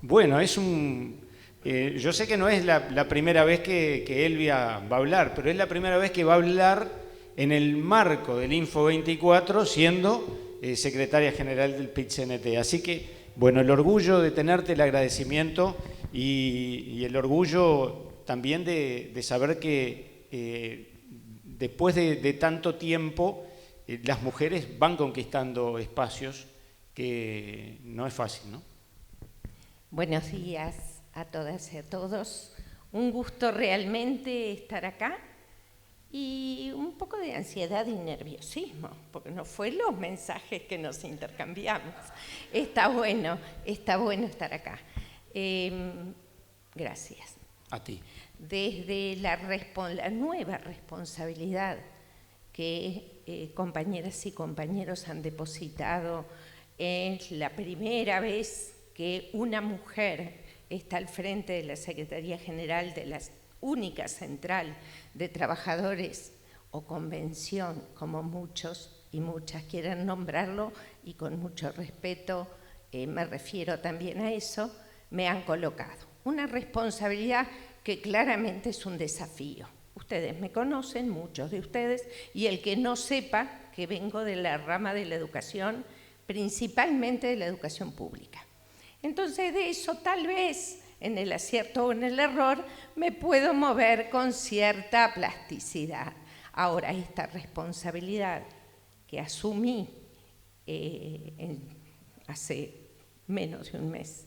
Bueno, yo sé que no es la primera vez que Elvia va a hablar, pero es la primera vez que va a hablar en el marco del Info24, siendo secretaria general del PIT-CNT. Así que, bueno, el orgullo de tenerte, el agradecimiento y el orgullo también de saber que después de tanto tiempo las mujeres van conquistando espacios que no es fácil, ¿no? Buenos días a todas y a todos. Un gusto realmente estar acá. Y un poco de ansiedad y nerviosismo, porque no fue los mensajes que nos intercambiamos. Está bueno estar acá. Gracias. A ti. Desde la nueva responsabilidad que compañeras y compañeros han depositado, es la primera vez que una mujer está al frente de la Secretaría General de la única central de trabajadores o convención, como muchos y muchas quieran nombrarlo, y con mucho respeto me refiero también a eso, me han colocado. Una responsabilidad que claramente es un desafío. Ustedes me conocen, muchos de ustedes, y el que no sepa que vengo de la rama de la educación, principalmente de la educación pública. Entonces, de eso tal vez, en el acierto o en el error, me puedo mover con cierta plasticidad. Ahora, esta responsabilidad que asumí hace menos de un mes,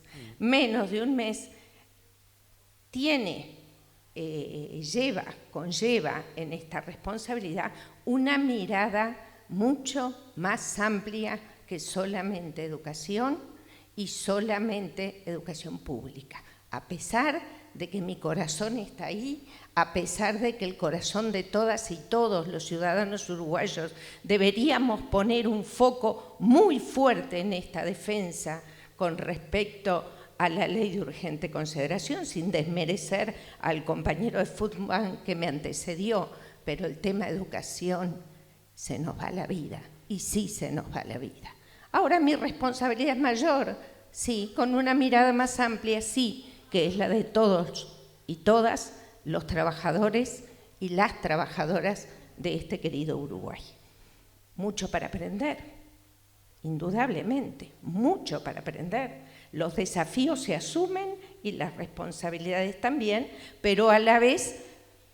conlleva en esta responsabilidad una mirada mucho más amplia que solamente educación y solamente educación pública. A pesar de que mi corazón está ahí, a pesar de que el corazón de todas y todos los ciudadanos uruguayos deberíamos poner un foco muy fuerte en esta defensa con respecto a la ley de urgente consideración, sin desmerecer al compañero de fútbol que me antecedió, pero el tema de educación se nos va la vida, y sí se nos va la vida. Ahora mi responsabilidad es mayor, sí, con una mirada más amplia, sí, que es la de todos y todas los trabajadores y las trabajadoras de este querido Uruguay. Mucho para aprender, indudablemente, mucho para aprender. Los desafíos se asumen y las responsabilidades también, pero a la vez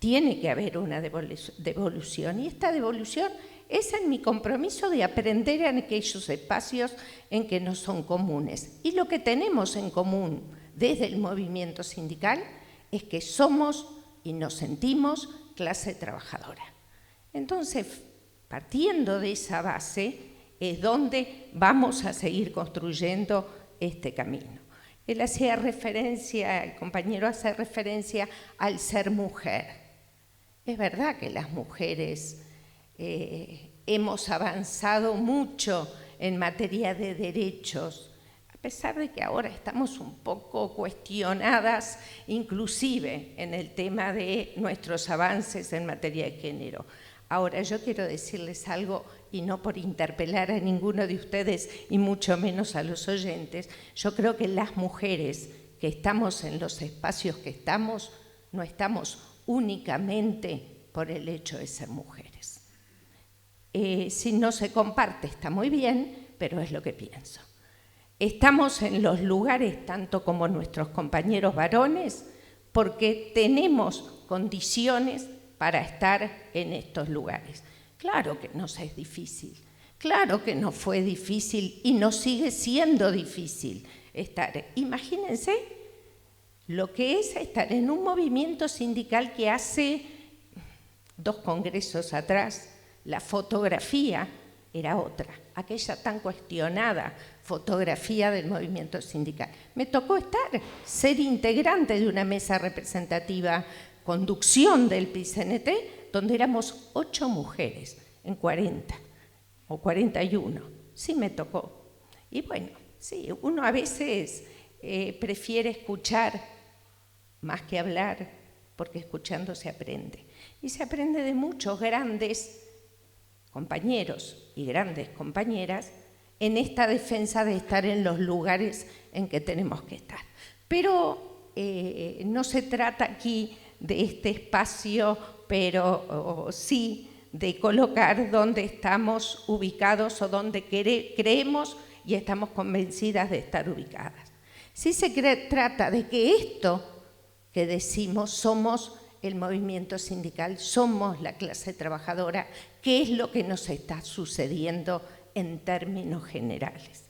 tiene que haber una devolución, y esta devolución es en mi compromiso de aprender en aquellos espacios en que no son comunes. Y lo que tenemos en común desde el movimiento sindical es que somos y nos sentimos clase trabajadora. Entonces, partiendo de esa base, es donde vamos a seguir construyendo este camino. El compañero hace referencia al ser mujer. Es verdad que las mujeres hemos avanzado mucho en materia de derechos, a pesar de que ahora estamos un poco cuestionadas, inclusive en el tema de nuestros avances en materia de género. Ahora, yo quiero decirles algo, y no por interpelar a ninguno de ustedes, y mucho menos a los oyentes. Yo creo que las mujeres que estamos en los espacios que estamos, no estamos únicamente por el hecho de ser mujeres. Si no se comparte está muy bien, pero es lo que pienso. Estamos en los lugares, tanto como nuestros compañeros varones, porque tenemos condiciones para estar en estos lugares. Claro que nos es difícil, claro que nos fue difícil y nos sigue siendo difícil estar. Imagínense lo que es estar en un movimiento sindical que hace 2 congresos atrás, la fotografía era otra, aquella tan cuestionada fotografía del movimiento sindical. Me tocó ser integrante de una mesa representativa, conducción del PICNT, donde éramos 8 mujeres en 40 o 41. Sí me tocó. Y bueno, sí, uno a veces prefiere escuchar más que hablar, porque escuchando se aprende. Y se aprende de muchos grandes compañeros y grandes compañeras en esta defensa de estar en los lugares en que tenemos que estar. Pero no se trata aquí de este espacio, pero sí de colocar dónde estamos ubicados o dónde creemos y estamos convencidas de estar ubicadas. Sí se trata de que esto que decimos somos el movimiento sindical, somos la clase trabajadora, qué es lo que nos está sucediendo en términos generales.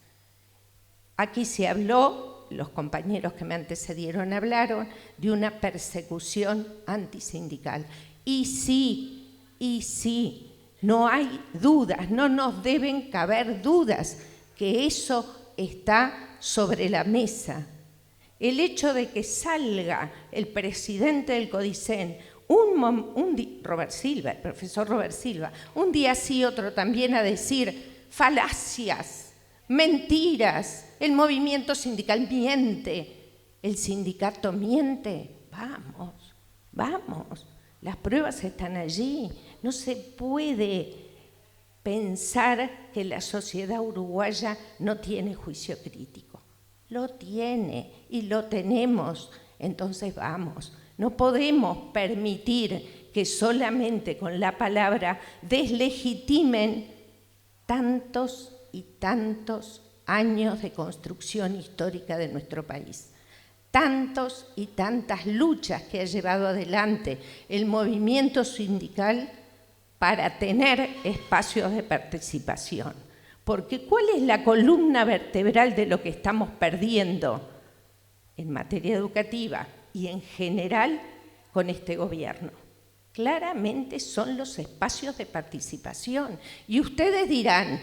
Aquí se habló, los compañeros que me antecedieron hablaron de una persecución antisindical. Y sí, no hay dudas, no nos deben caber dudas que eso está sobre la mesa. El hecho de que salga el presidente del CODICEN, Robert Silva, el profesor Robert Silva, un día sí, otro también, a decir falacias, mentiras, el movimiento sindical miente, el sindicato miente. Vamos, las pruebas están allí. No se puede pensar que la sociedad uruguaya no tiene juicio crítico. Lo tiene y lo tenemos. Entonces vamos, no podemos permitir que solamente con la palabra deslegitimen tantos y tantos años de construcción histórica de nuestro país. Tantos y tantas luchas que ha llevado adelante el movimiento sindical para tener espacios de participación. Porque ¿cuál es la columna vertebral de lo que estamos perdiendo en materia educativa y en general con este gobierno? Claramente son los espacios de participación. Y ustedes dirán,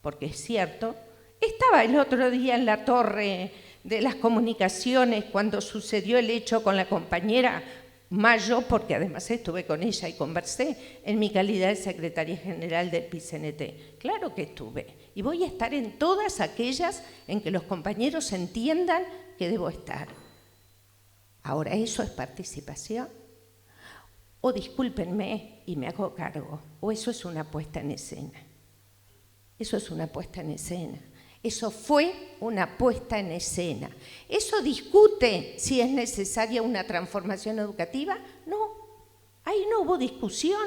porque es cierto, estaba el otro día en la torre de las comunicaciones cuando sucedió el hecho con la compañera Mayo, porque además estuve con ella y conversé en mi calidad de secretaria general del PICNT. Claro que estuve y voy a estar en todas aquellas en que los compañeros entiendan que debo estar. Ahora, ¿eso es participación? O discúlpenme y me hago cargo, o eso es una puesta en escena. Eso es una puesta en escena. Eso fue una puesta en escena. ¿Eso discute si es necesaria una transformación educativa? No. Ahí no hubo discusión,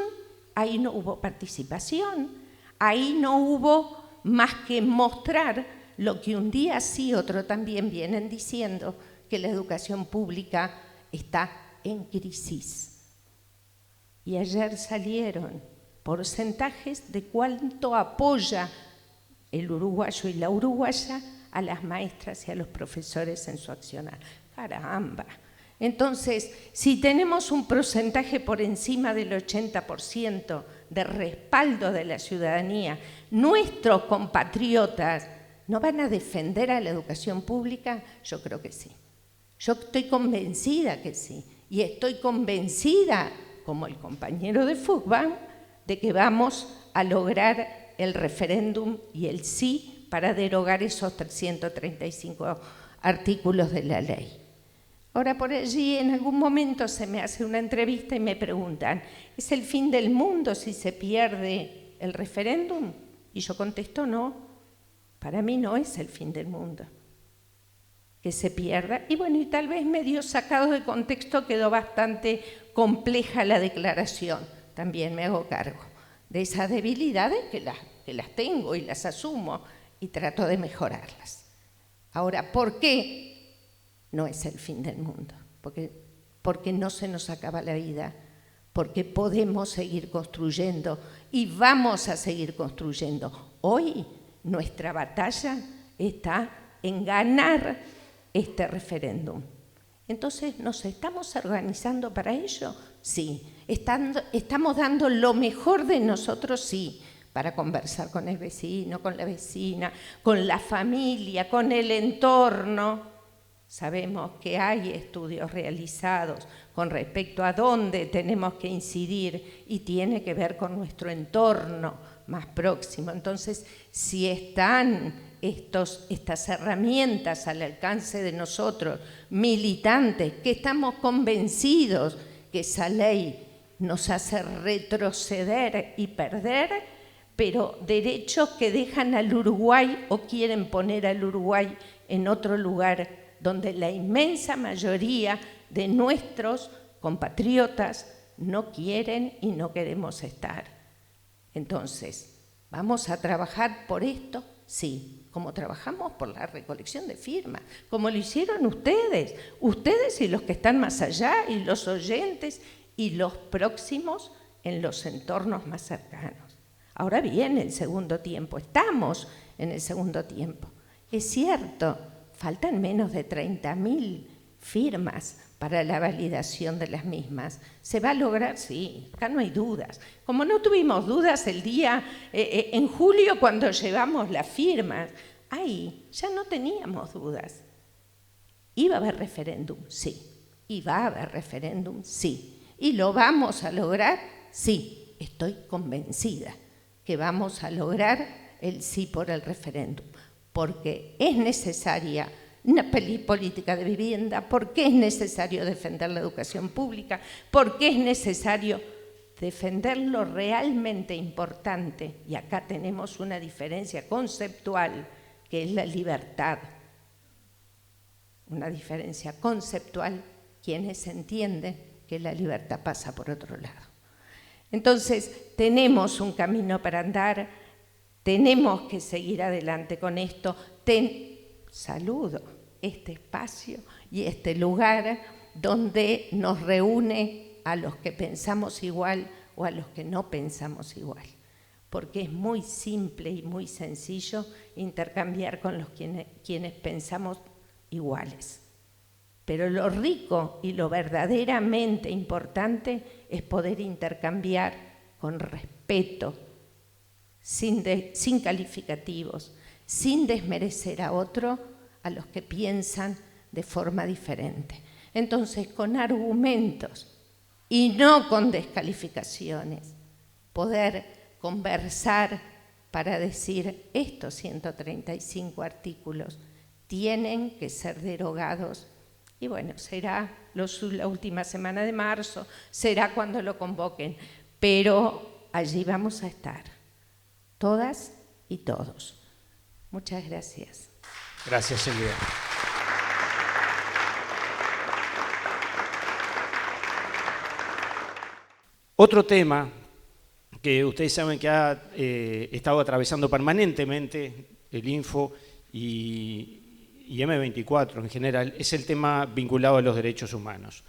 ahí no hubo participación, ahí no hubo más que mostrar lo que un día sí, otro también vienen diciendo, que la educación pública está en crisis. Y ayer salieron porcentajes de cuánto apoya el uruguayo y la uruguaya a las maestras y a los profesores en su accionar. ¡Caramba! Entonces, si tenemos un porcentaje por encima del 80% de respaldo de la ciudadanía, nuestros compatriotas ¿no van a defender a la educación pública? Yo creo que sí. Yo estoy convencida que sí. Y estoy convencida, como el compañero de Fugban, de que vamos a lograr el referéndum y el sí para derogar esos 335 artículos de la ley. Ahora, por allí en algún momento se me hace una entrevista y me preguntan, ¿es el fin del mundo si se pierde el referéndum? Y yo contesto, no, para mí no es el fin del mundo que se pierda. Y bueno, y tal vez medio sacado de contexto quedó bastante compleja la declaración, también me hago cargo de esas debilidades que las tengo y las asumo y trato de mejorarlas. Ahora, ¿por qué no es el fin del mundo? Porque no se nos acaba la vida, porque podemos seguir construyendo y vamos a seguir construyendo. Hoy nuestra batalla está en ganar este referéndum. Entonces, ¿nos estamos organizando para ello? Sí. ¿Estamos dando lo mejor de nosotros? Sí, para conversar con el vecino, con la vecina, con la familia, con el entorno. Sabemos que hay estudios realizados con respecto a dónde tenemos que incidir y tiene que ver con nuestro entorno más próximo. Entonces, si están estas herramientas al alcance de nosotros, militantes, que estamos convencidos que esa ley nos hace retroceder y perder, pero derechos que dejan al Uruguay o quieren poner al Uruguay en otro lugar donde la inmensa mayoría de nuestros compatriotas no quieren y no queremos estar. Entonces, ¿vamos a trabajar por esto? Sí, como trabajamos por la recolección de firmas, como lo hicieron ustedes y los que están más allá, y los oyentes, y los próximos en los entornos más cercanos. Ahora viene el segundo tiempo, estamos en el segundo tiempo. Es cierto, faltan menos de 30.000 firmas para la validación de las mismas. ¿Se va a lograr? Sí, acá no hay dudas. Como no tuvimos dudas el día, en julio cuando llevamos las firmas, ahí ya no teníamos dudas. ¿Iba a haber referéndum? Sí. ¿Y va a haber referéndum? Sí. ¿Y lo vamos a lograr? Sí, estoy convencida que vamos a lograr el sí por el referéndum, porque es necesaria una política de vivienda, porque es necesario defender la educación pública, porque es necesario defender lo realmente importante, y acá tenemos una diferencia conceptual, que es la libertad. Una diferencia conceptual, quienes entienden que la libertad pasa por otro lado. Entonces, tenemos un camino para andar, tenemos que seguir adelante con esto. Saludo este espacio y este lugar donde nos reúne a los que pensamos igual o a los que no pensamos igual, porque es muy simple y muy sencillo intercambiar con los quienes pensamos iguales. Pero lo rico y lo verdaderamente importante es poder intercambiar con respeto, sin calificativos, sin desmerecer a otro, a los que piensan de forma diferente. Entonces, con argumentos y no con descalificaciones, poder conversar para decir estos 135 artículos tienen que ser derogados. Y bueno, será la última semana de marzo, será cuando lo convoquen, pero allí vamos a estar, todas y todos. Muchas gracias. Gracias, Silvia. Otro tema que ustedes saben que ha estado atravesando permanentemente el Info y M24 en general, es el tema vinculado a los derechos humanos.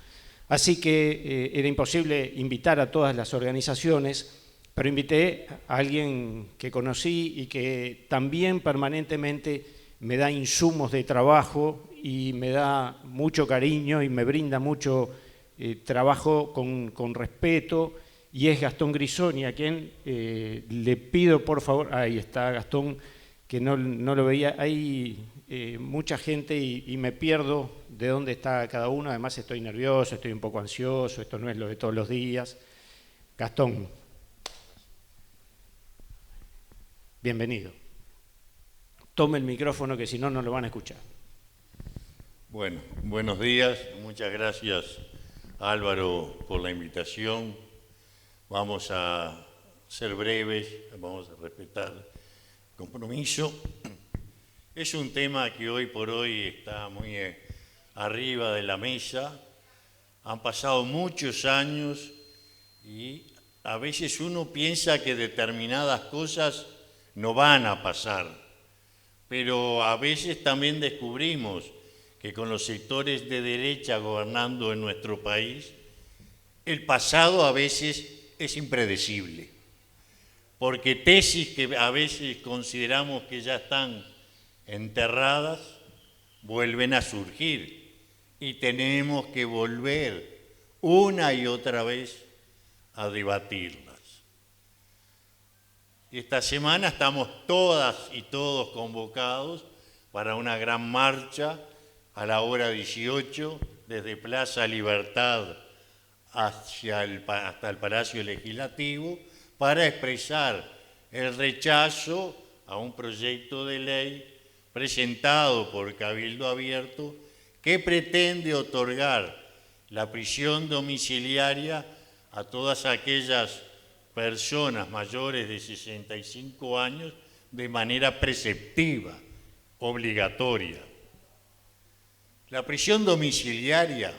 Así que era imposible invitar a todas las organizaciones, pero invité a alguien que conocí y que también permanentemente me da insumos de trabajo y me da mucho cariño y me brinda mucho trabajo con respeto, y es Gastón Grisoni, a quien le pido por favor, ahí está Gastón, que no lo veía, hay mucha gente y me pierdo de dónde está cada uno, además estoy nervioso, estoy un poco ansioso, esto no es lo de todos los días. Gastón, bienvenido. Tome el micrófono que si no, no lo van a escuchar. Bueno, buenos días, muchas gracias Álvaro por la invitación. Vamos a ser breves, vamos a respetar el compromiso. Es un tema que hoy por hoy está muy arriba de la mesa. Han pasado muchos años y a veces uno piensa que determinadas cosas no van a pasar, pero a veces también descubrimos que con los sectores de derecha gobernando en nuestro país, el pasado a veces es impredecible, porque tesis que a veces consideramos que ya están enterradas vuelven a surgir y tenemos que volver una y otra vez a debatirlas. Esta semana estamos todas y todos convocados para una gran marcha a la hora 18 desde Plaza Libertad hasta el Palacio Legislativo para expresar el rechazo a un proyecto de ley presentado por Cabildo Abierto que pretende otorgar la prisión domiciliaria a todas aquellas personas mayores de 65 años de manera preceptiva, obligatoria. La prisión domiciliaria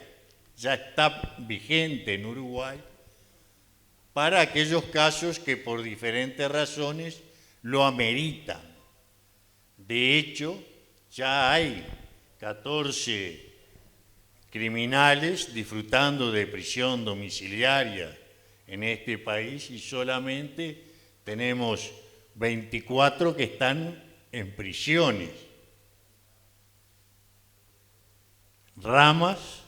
ya está vigente en Uruguay para aquellos casos que por diferentes razones lo ameritan. De hecho, ya hay 14 criminales disfrutando de prisión domiciliaria en este país y solamente tenemos 24 que están en prisiones. Ramas,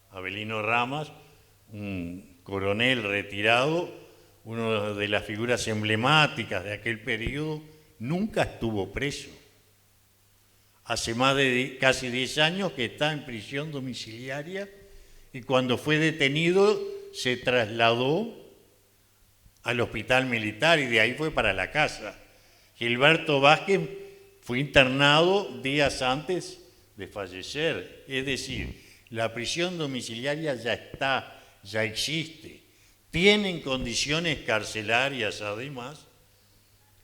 Abelino Ramas, un coronel retirado, una de las figuras emblemáticas de aquel periodo, nunca estuvo preso. Hace más de casi 10 años que está en prisión domiciliaria y cuando fue detenido se trasladó al hospital militar y de ahí fue para la casa. Gilberto Vázquez fue internado días antes de fallecer. Es decir, la prisión domiciliaria ya está, ya existe. Tienen condiciones carcelarias, además,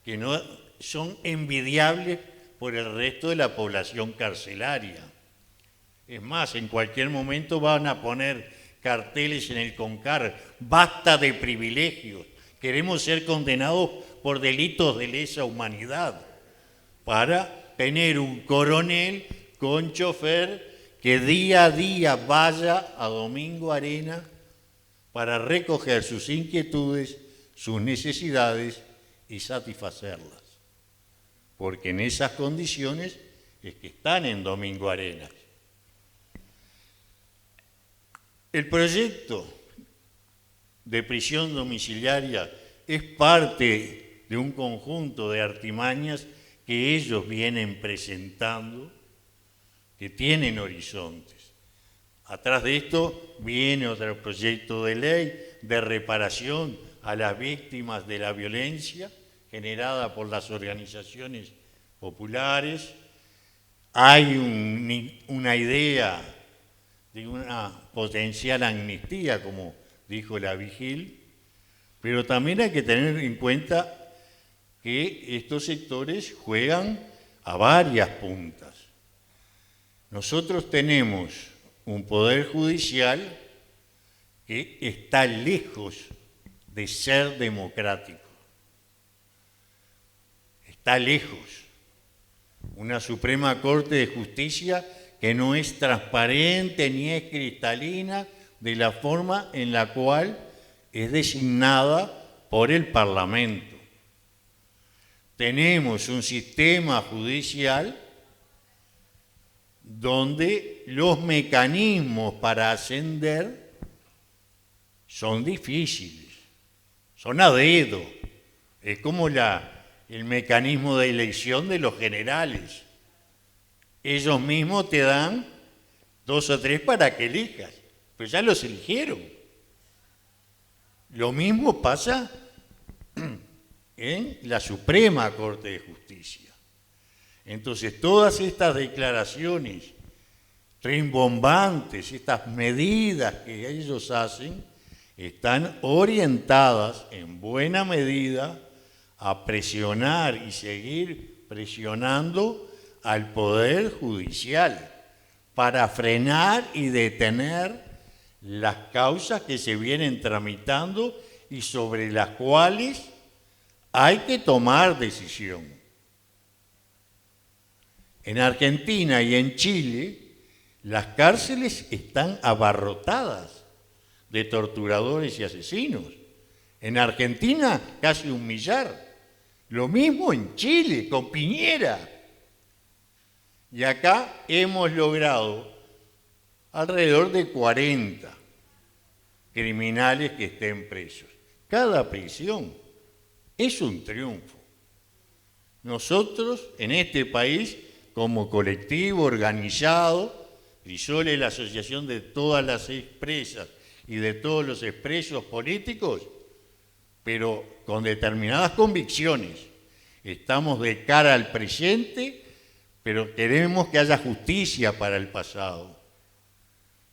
que no son envidiables por el resto de la población carcelaria. Es más, en cualquier momento van a poner carteles en el CONCAR: basta de privilegios, queremos ser condenados por delitos de lesa humanidad, para tener un coronel con chofer que día a día vaya a Domingo Arena para recoger sus inquietudes, sus necesidades y satisfacerlas. Porque en esas condiciones es que están en Domingo Arenas. El proyecto de prisión domiciliaria es parte de un conjunto de artimañas que ellos vienen presentando, que tienen horizontes. Atrás de esto viene otro proyecto de ley de reparación a las víctimas de la violencia generada por las organizaciones populares. Hay una idea de una potencial amnistía, como dijo la Vigil, pero también hay que tener en cuenta que estos sectores juegan a varias puntas. Nosotros tenemos un poder judicial que está lejos de ser democrático. Está lejos. Una Suprema Corte de Justicia que no es transparente ni es cristalina de la forma en la cual es designada por el Parlamento. Tenemos un sistema judicial donde los mecanismos para ascender son difíciles, son a dedo. Es como el mecanismo de elección de los generales. Ellos mismos te dan 2 o 3 para que elijas, pero ya los eligieron. Lo mismo pasa en la Suprema Corte de Justicia. Entonces, todas estas declaraciones rimbombantes, estas medidas que ellos hacen, están orientadas en buena medida a presionar y seguir presionando al Poder Judicial para frenar y detener las causas que se vienen tramitando y sobre las cuales hay que tomar decisión. En Argentina y en Chile, las cárceles están abarrotadas de torturadores y asesinos. En Argentina, casi 1 millar. Lo mismo en Chile, con Piñera. Y acá hemos logrado alrededor de 40 criminales que estén presos. Cada prisión es un triunfo. Nosotros, en este país, como colectivo organizado, Crisol es la asociación de todas las expresas y de todos los expresos políticos, pero con determinadas convicciones. Estamos de cara al presente, pero queremos que haya justicia para el pasado,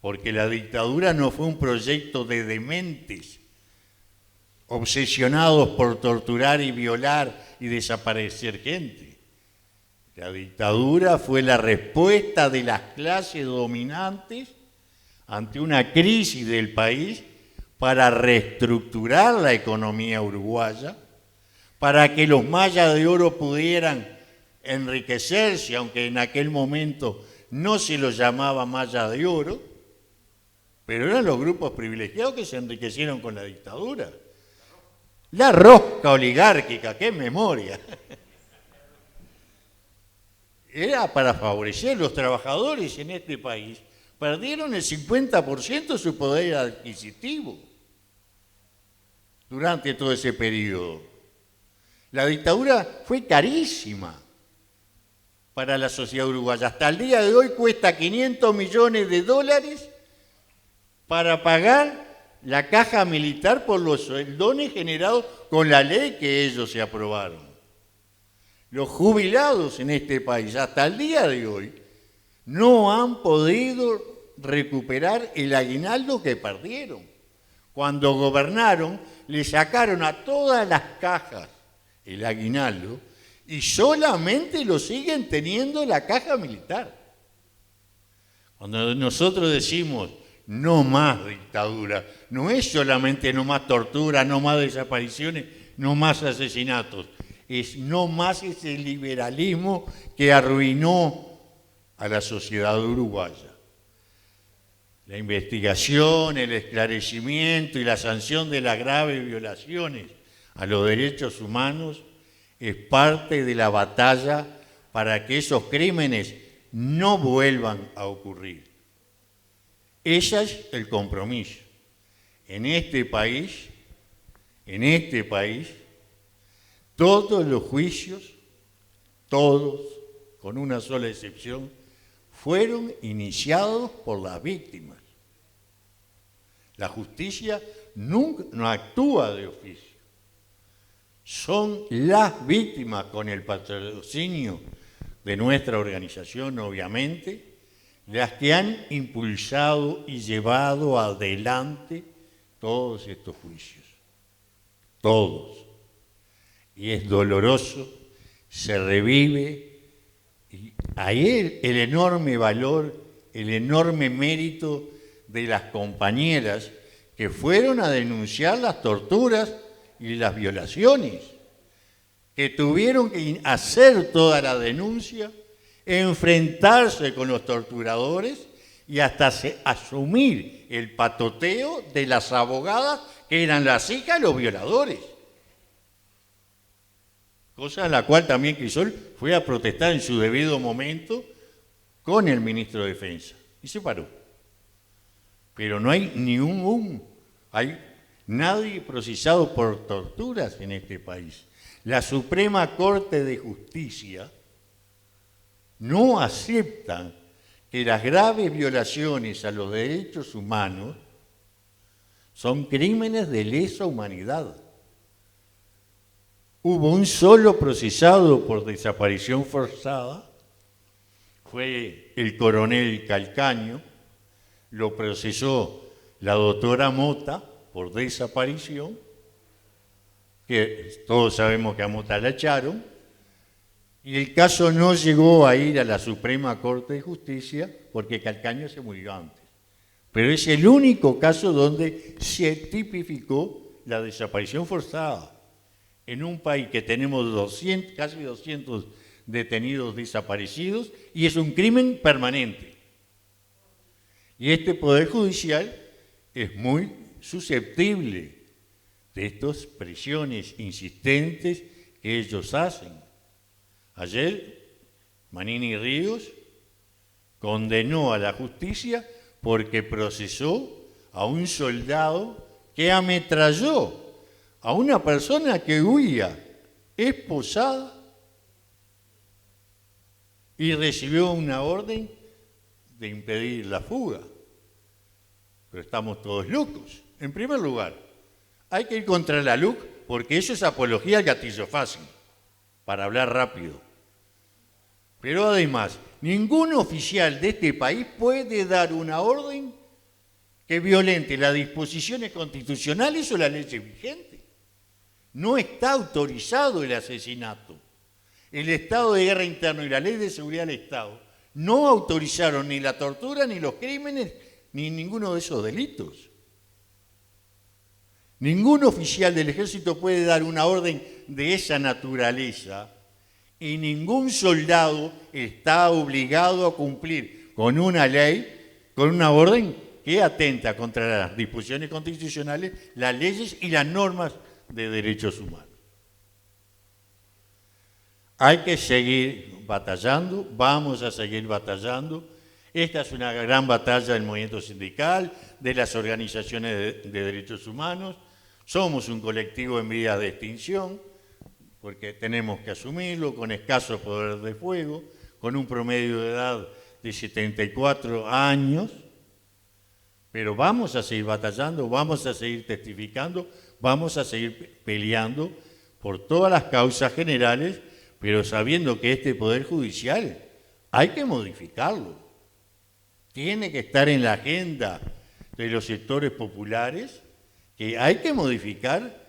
porque la dictadura no fue un proyecto de dementes obsesionados por torturar y violar y desaparecer gente. La dictadura fue la respuesta de las clases dominantes ante una crisis del país para reestructurar la economía uruguaya, para que los mayas de oro pudieran enriquecerse, aunque en aquel momento no se los llamaba maya de oro, pero eran los grupos privilegiados que se enriquecieron con la dictadura. La rosca oligárquica, qué memoria. Era para favorecer los trabajadores en este país. Perdieron el 50% de su poder adquisitivo durante todo ese periodo. La dictadura fue carísima para la sociedad uruguaya. Hasta el día de hoy cuesta $500 millones para pagar la caja militar por los sueldones generados con la ley que ellos se aprobaron. Los jubilados en este país, hasta el día de hoy, no han podido recuperar el aguinaldo que perdieron. Cuando gobernaron, le sacaron a todas las cajas el aguinaldo y solamente lo siguen teniendo la caja militar. Cuando nosotros decimos no más dictadura, no es solamente no más tortura, no más desapariciones, no más asesinatos, es no más ese liberalismo que arruinó a la sociedad uruguaya. La investigación, el esclarecimiento y la sanción de las graves violaciones a los derechos humanos es parte de la batalla para que esos crímenes no vuelvan a ocurrir. Ese es el compromiso. En este país, todos los juicios, todos, con una sola excepción, fueron iniciados por las víctimas. La justicia nunca no actúa de oficio. Son las víctimas, con el patrocinio de nuestra organización, obviamente, las que han impulsado y llevado adelante todos estos juicios. Todos. Y es doloroso, se revive. Y ahí el enorme valor, el enorme mérito de las compañeras que fueron a denunciar las torturas y las violaciones, que tuvieron que hacer toda la denuncia, enfrentarse con los torturadores y hasta asumir el patoteo de las abogadas que eran las hijas de los violadores. Cosa en la cual también Crisol fue a protestar en su debido momento con el ministro de Defensa y se paró. Pero no hay hay nadie procesado por torturas en este país. La Suprema Corte de Justicia no acepta que las graves violaciones a los derechos humanos son crímenes de lesa humanidad. Hubo un solo procesado por desaparición forzada, fue el coronel Calcaño, lo procesó la doctora Mota por desaparición, que todos sabemos que a Mota la echaron, y el caso no llegó a ir a la Suprema Corte de Justicia porque Calcaño se murió antes. Pero es el único caso donde se tipificó la desaparición forzada. En un país que tenemos casi 200 detenidos desaparecidos y es un crimen permanente. Y este Poder Judicial es muy susceptible de estas presiones insistentes que ellos hacen. Ayer, Manini Ríos condenó a la justicia porque procesó a un soldado que ametralló a una persona que huía esposada y recibió una orden de impedir la fuga. Pero estamos todos locos. En primer lugar, hay que ir contra la LUC porque eso es apología al gatillo fácil, para hablar rápido. Pero además, ningún oficial de este país puede dar una orden que violente las disposiciones constitucionales o las leyes vigentes. No está autorizado el asesinato. El estado de guerra interno y la ley de seguridad del Estado no autorizaron ni la tortura, ni los crímenes, ni ninguno de esos delitos. Ningún oficial del ejército puede dar una orden de esa naturaleza y ningún soldado está obligado a cumplir con una ley, con una orden que atenta contra las disposiciones constitucionales, las leyes y las normas de derechos humanos. Hay que seguir batallando, vamos a seguir batallando. Esta es una gran batalla del movimiento sindical, de las organizaciones de derechos humanos. Somos un colectivo en vías de extinción, porque tenemos que asumirlo, con escaso poder de fuego, con un promedio de edad de 74 años, pero vamos a seguir batallando, vamos a seguir testificando, vamos a seguir peleando por todas las causas generales pero sabiendo que este Poder Judicial hay que modificarlo. Tiene que estar en la agenda de los sectores populares, que hay que modificar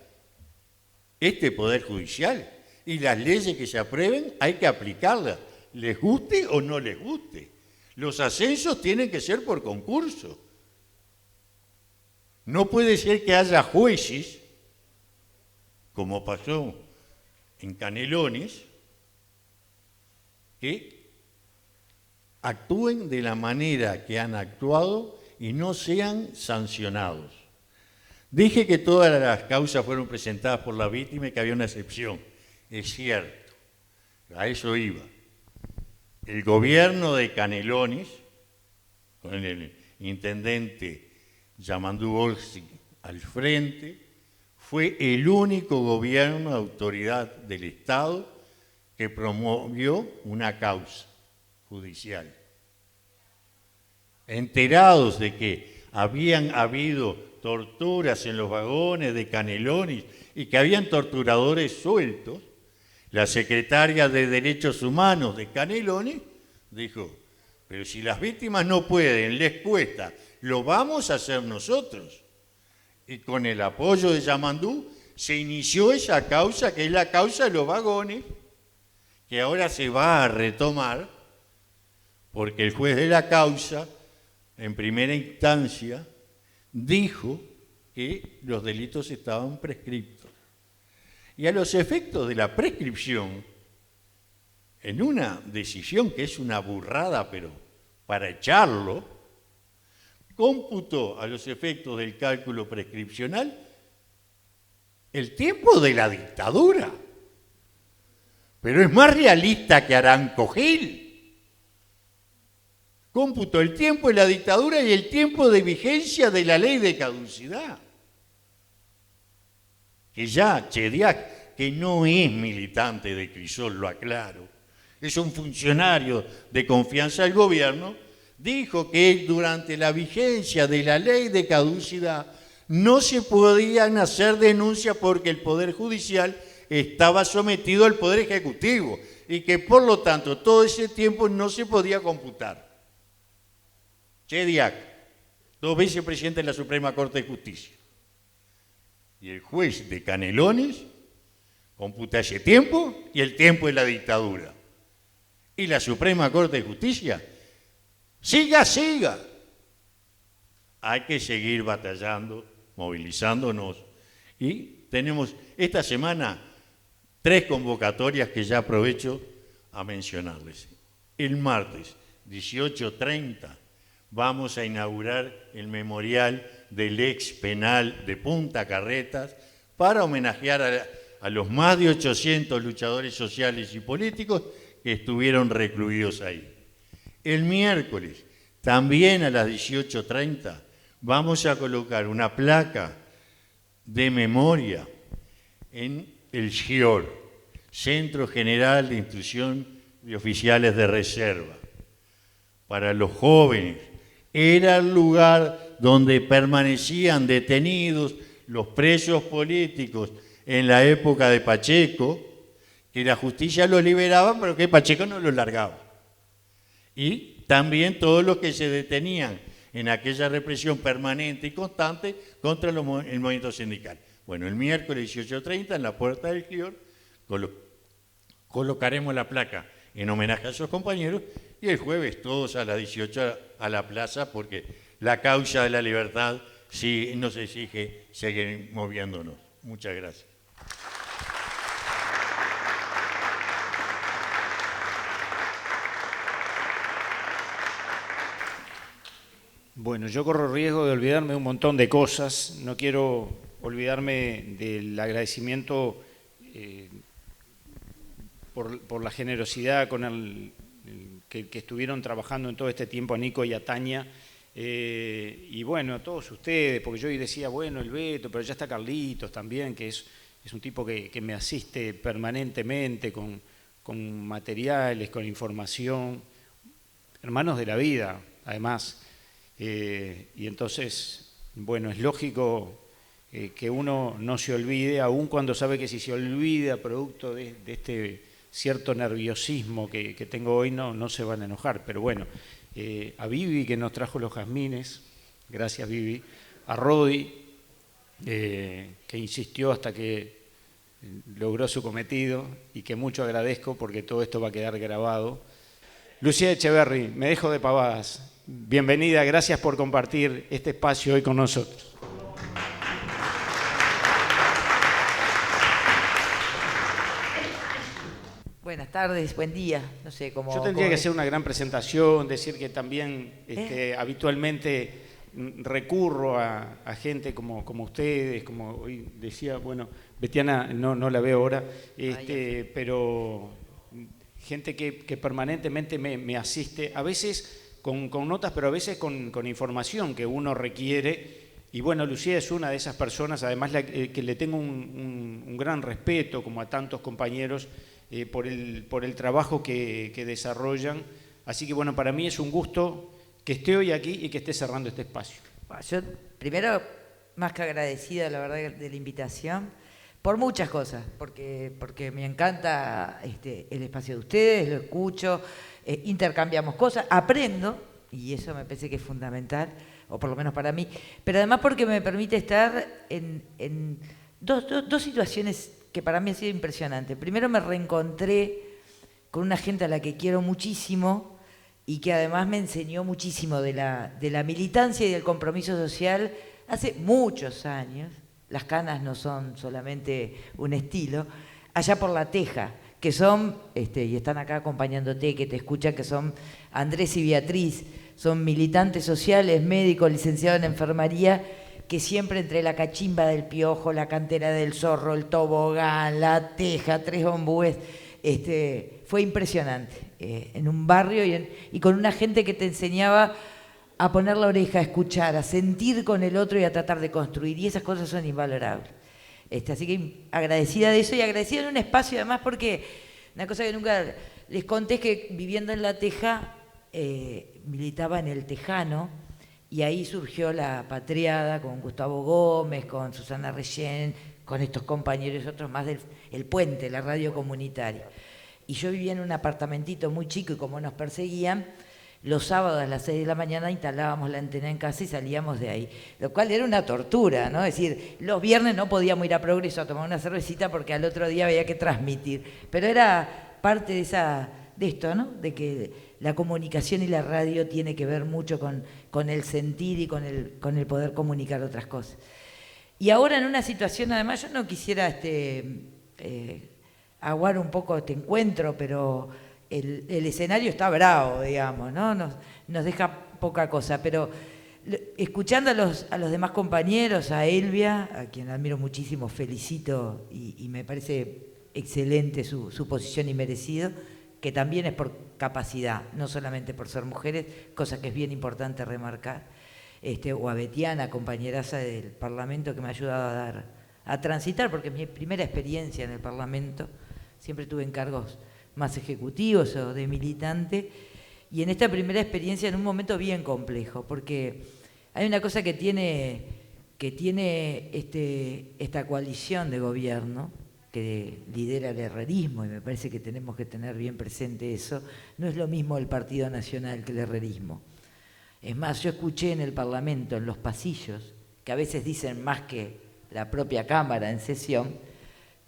este Poder Judicial. Y las leyes que se aprueben hay que aplicarlas, les guste o no les guste. Los ascensos tienen que ser por concurso. No puede ser que haya jueces, como pasó en Canelones, que actúen de la manera que han actuado y no sean sancionados. Dije que todas las causas fueron presentadas por la víctima y que había una excepción. Es cierto, a eso iba. El gobierno de Canelones, con el intendente Yamandú Orsi al frente, fue el único gobierno de autoridad del Estado que promovió una causa judicial. Enterados de que habían habido torturas en los vagones de Canelones y que habían torturadores sueltos, la secretaria de Derechos Humanos de Canelones dijo, pero si las víctimas no pueden, les cuesta, lo vamos a hacer nosotros. Y con el apoyo de Yamandú se inició esa causa, que es la causa de los vagones, que ahora se va a retomar, porque el juez de la causa, en primera instancia, dijo que los delitos estaban prescriptos. Y a los efectos de la prescripción, en una decisión que es una burrada, pero para echarlo, cómputó a los efectos del cálculo prescripcional el tiempo de la dictadura. Pero es más realista que Aranco Gil. Cómputó el tiempo de la dictadura y el tiempo de vigencia de la ley de caducidad. Que ya Chediak, que no es militante de Crisol, lo aclaro, es un funcionario de confianza del gobierno, dijo que durante la vigencia de la ley de caducidad no se podían hacer denuncias porque el Poder Judicial estaba sometido al Poder Ejecutivo y que por lo tanto todo ese tiempo no se podía computar. Chediak, 2 veces presidente de la Suprema Corte de Justicia. Y el juez de Canelones computa ese tiempo y el tiempo de la dictadura. Y la Suprema Corte de Justicia, siga. Hay que seguir batallando, movilizándonos. Y tenemos esta semana 3 convocatorias que ya aprovecho a mencionarles. El martes 18:30 vamos a inaugurar el memorial del ex penal de Punta Carretas para homenajear a los más de 800 luchadores sociales y políticos que estuvieron recluidos ahí. El miércoles, también a las 18:30, vamos a colocar una placa de memoria en el GIOR, Centro General de Instrucción de Oficiales de Reserva, para los jóvenes. Era el lugar donde permanecían detenidos los presos políticos en la época de Pacheco, que la justicia los liberaba, pero que Pacheco no los largaba. Y también todos los que se detenían en aquella represión permanente y constante contra el movimiento sindical. Bueno, el miércoles 18:30 en la puerta del GIOR colocaremos la placa en homenaje a esos compañeros y el jueves todos a las 18 a la plaza porque la causa de la libertad sí nos exige seguir moviéndonos. Muchas gracias. Bueno, yo corro riesgo de olvidarme de un montón de cosas. No quiero olvidarme del agradecimiento por la generosidad con que estuvieron trabajando en todo este tiempo a Nico y a Tania. Y bueno, a todos ustedes, porque yo hoy decía, bueno, el Beto, pero ya está Carlitos también, que es un tipo que me asiste permanentemente con materiales, con información. Hermanos de la vida, además. Y entonces, bueno, es lógico que uno no se olvide, aun cuando sabe que si se olvida producto de este cierto nerviosismo que tengo hoy no se van a enojar, pero bueno, a Vivi que nos trajo los jazmines, gracias Vivi, a Rodi que insistió hasta que logró su cometido y que mucho agradezco porque todo esto va a quedar grabado. Lucía Echeverri, me dejo de pavadas, bienvenida, gracias por compartir este espacio hoy con nosotros. Buenas tardes, buen día. No sé cómo. Yo tendría que hacer una gran presentación, decir que también habitualmente recurro a gente como ustedes, como hoy decía, bueno, Betiana no la veo ahora, pero gente que permanentemente me asiste, a veces con notas, pero a veces con información que uno requiere. Y bueno, Lucía es una de esas personas, además que le tengo un gran respeto, como a tantos compañeros, por el trabajo que desarrollan. Así que bueno, para mí es un gusto que esté hoy aquí y que esté cerrando este espacio. Yo primero, más que agradecida, la verdad, de la invitación, por muchas cosas, porque me encanta el espacio de ustedes, lo escucho, intercambiamos cosas, aprendo, y eso me parece que es fundamental, o por lo menos para mí, pero además porque me permite estar en dos situaciones que para mí ha sido impresionante. Primero me reencontré con una gente a la que quiero muchísimo y que además me enseñó muchísimo de la militancia y del compromiso social hace muchos años. Las canas no son solamente un estilo, allá por La Teja, que son, y están acá acompañándote, que te escuchan, que son Andrés y Beatriz, son militantes sociales, médicos, licenciados en enfermería, que siempre entre la cachimba del piojo, la cantera del zorro, el tobogán, La Teja, Tres Ombúes, fue impresionante. En un barrio y con una gente que te enseñaba a poner la oreja, a escuchar, a sentir con el otro y a tratar de construir. Y esas cosas son invalorables. Así que agradecida de eso y agradecida en un espacio además porque una cosa que nunca les conté es que viviendo en La Teja militaba en el Tejano. Y ahí surgió la patriada con Gustavo Gómez, con Susana Reyén, con estos compañeros, otros más del El Puente, la radio comunitaria. Y yo vivía en un apartamentito muy chico y como nos perseguían, los sábados a las 6 de la mañana instalábamos la antena en casa y salíamos de ahí. Lo cual era una tortura, ¿no? Es decir, los viernes no podíamos ir a Progreso a tomar una cervecita porque al otro día había que transmitir. Pero era parte de esto, ¿no? De que la comunicación y la radio tiene que ver mucho con el sentir y con el poder comunicar otras cosas. Y ahora en una situación, además, yo no quisiera aguar un poco este encuentro, pero el escenario está bravo, digamos, ¿no? Nos deja poca cosa, pero escuchando a los demás compañeros, a Elvia, a quien admiro muchísimo, felicito y me parece excelente su posición y merecido, que también es por capacidad, no solamente por ser mujeres, cosa que es bien importante remarcar, o a Betiana, compañeraza del Parlamento, que me ha ayudado a transitar, porque es mi primera experiencia en el Parlamento, siempre tuve encargos más ejecutivos o de militante, y en esta primera experiencia en un momento bien complejo, porque hay una cosa que tiene esta coalición de gobierno, que lidera el herrerismo, y me parece que tenemos que tener bien presente eso, no es lo mismo el Partido Nacional que el herrerismo. Es más, yo escuché en el Parlamento, en los pasillos, que a veces dicen más que la propia Cámara en sesión,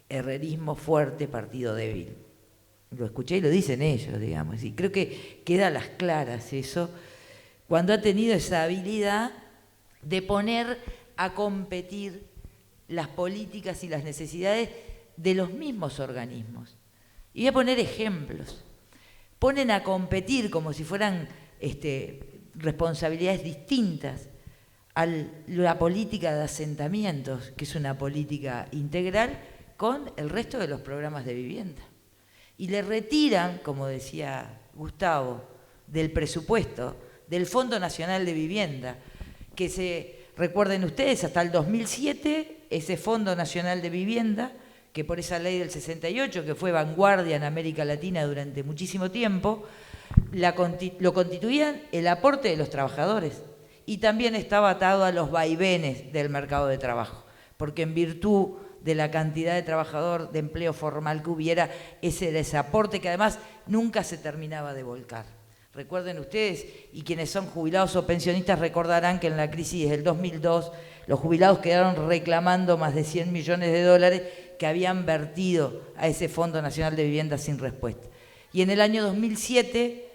herrerismo fuerte, partido débil. Lo escuché y lo dicen ellos, digamos, y creo que queda a las claras eso, cuando ha tenido esa habilidad de poner a competir las políticas y las necesidades de los mismos organismos. Y voy a poner ejemplos. Ponen a competir como si fueran responsabilidades distintas a la política de asentamientos, que es una política integral, con el resto de los programas de vivienda. Y le retiran, como decía Gustavo, del presupuesto, del Fondo Nacional de Vivienda, que recuerden ustedes, hasta el 2007, ese Fondo Nacional de Vivienda, que por esa ley del 68, que fue vanguardia en América Latina durante muchísimo tiempo, lo constituían el aporte de los trabajadores y también estaba atado a los vaivenes del mercado de trabajo, porque en virtud de la cantidad de trabajador de empleo formal que hubiera, ese desaporte que además nunca se terminaba de volcar. Recuerden ustedes, y quienes son jubilados o pensionistas recordarán que en la crisis del 2002 los jubilados quedaron reclamando más de 100 millones de dólares que habían vertido a ese Fondo Nacional de Vivienda sin respuesta. Y en el año 2007,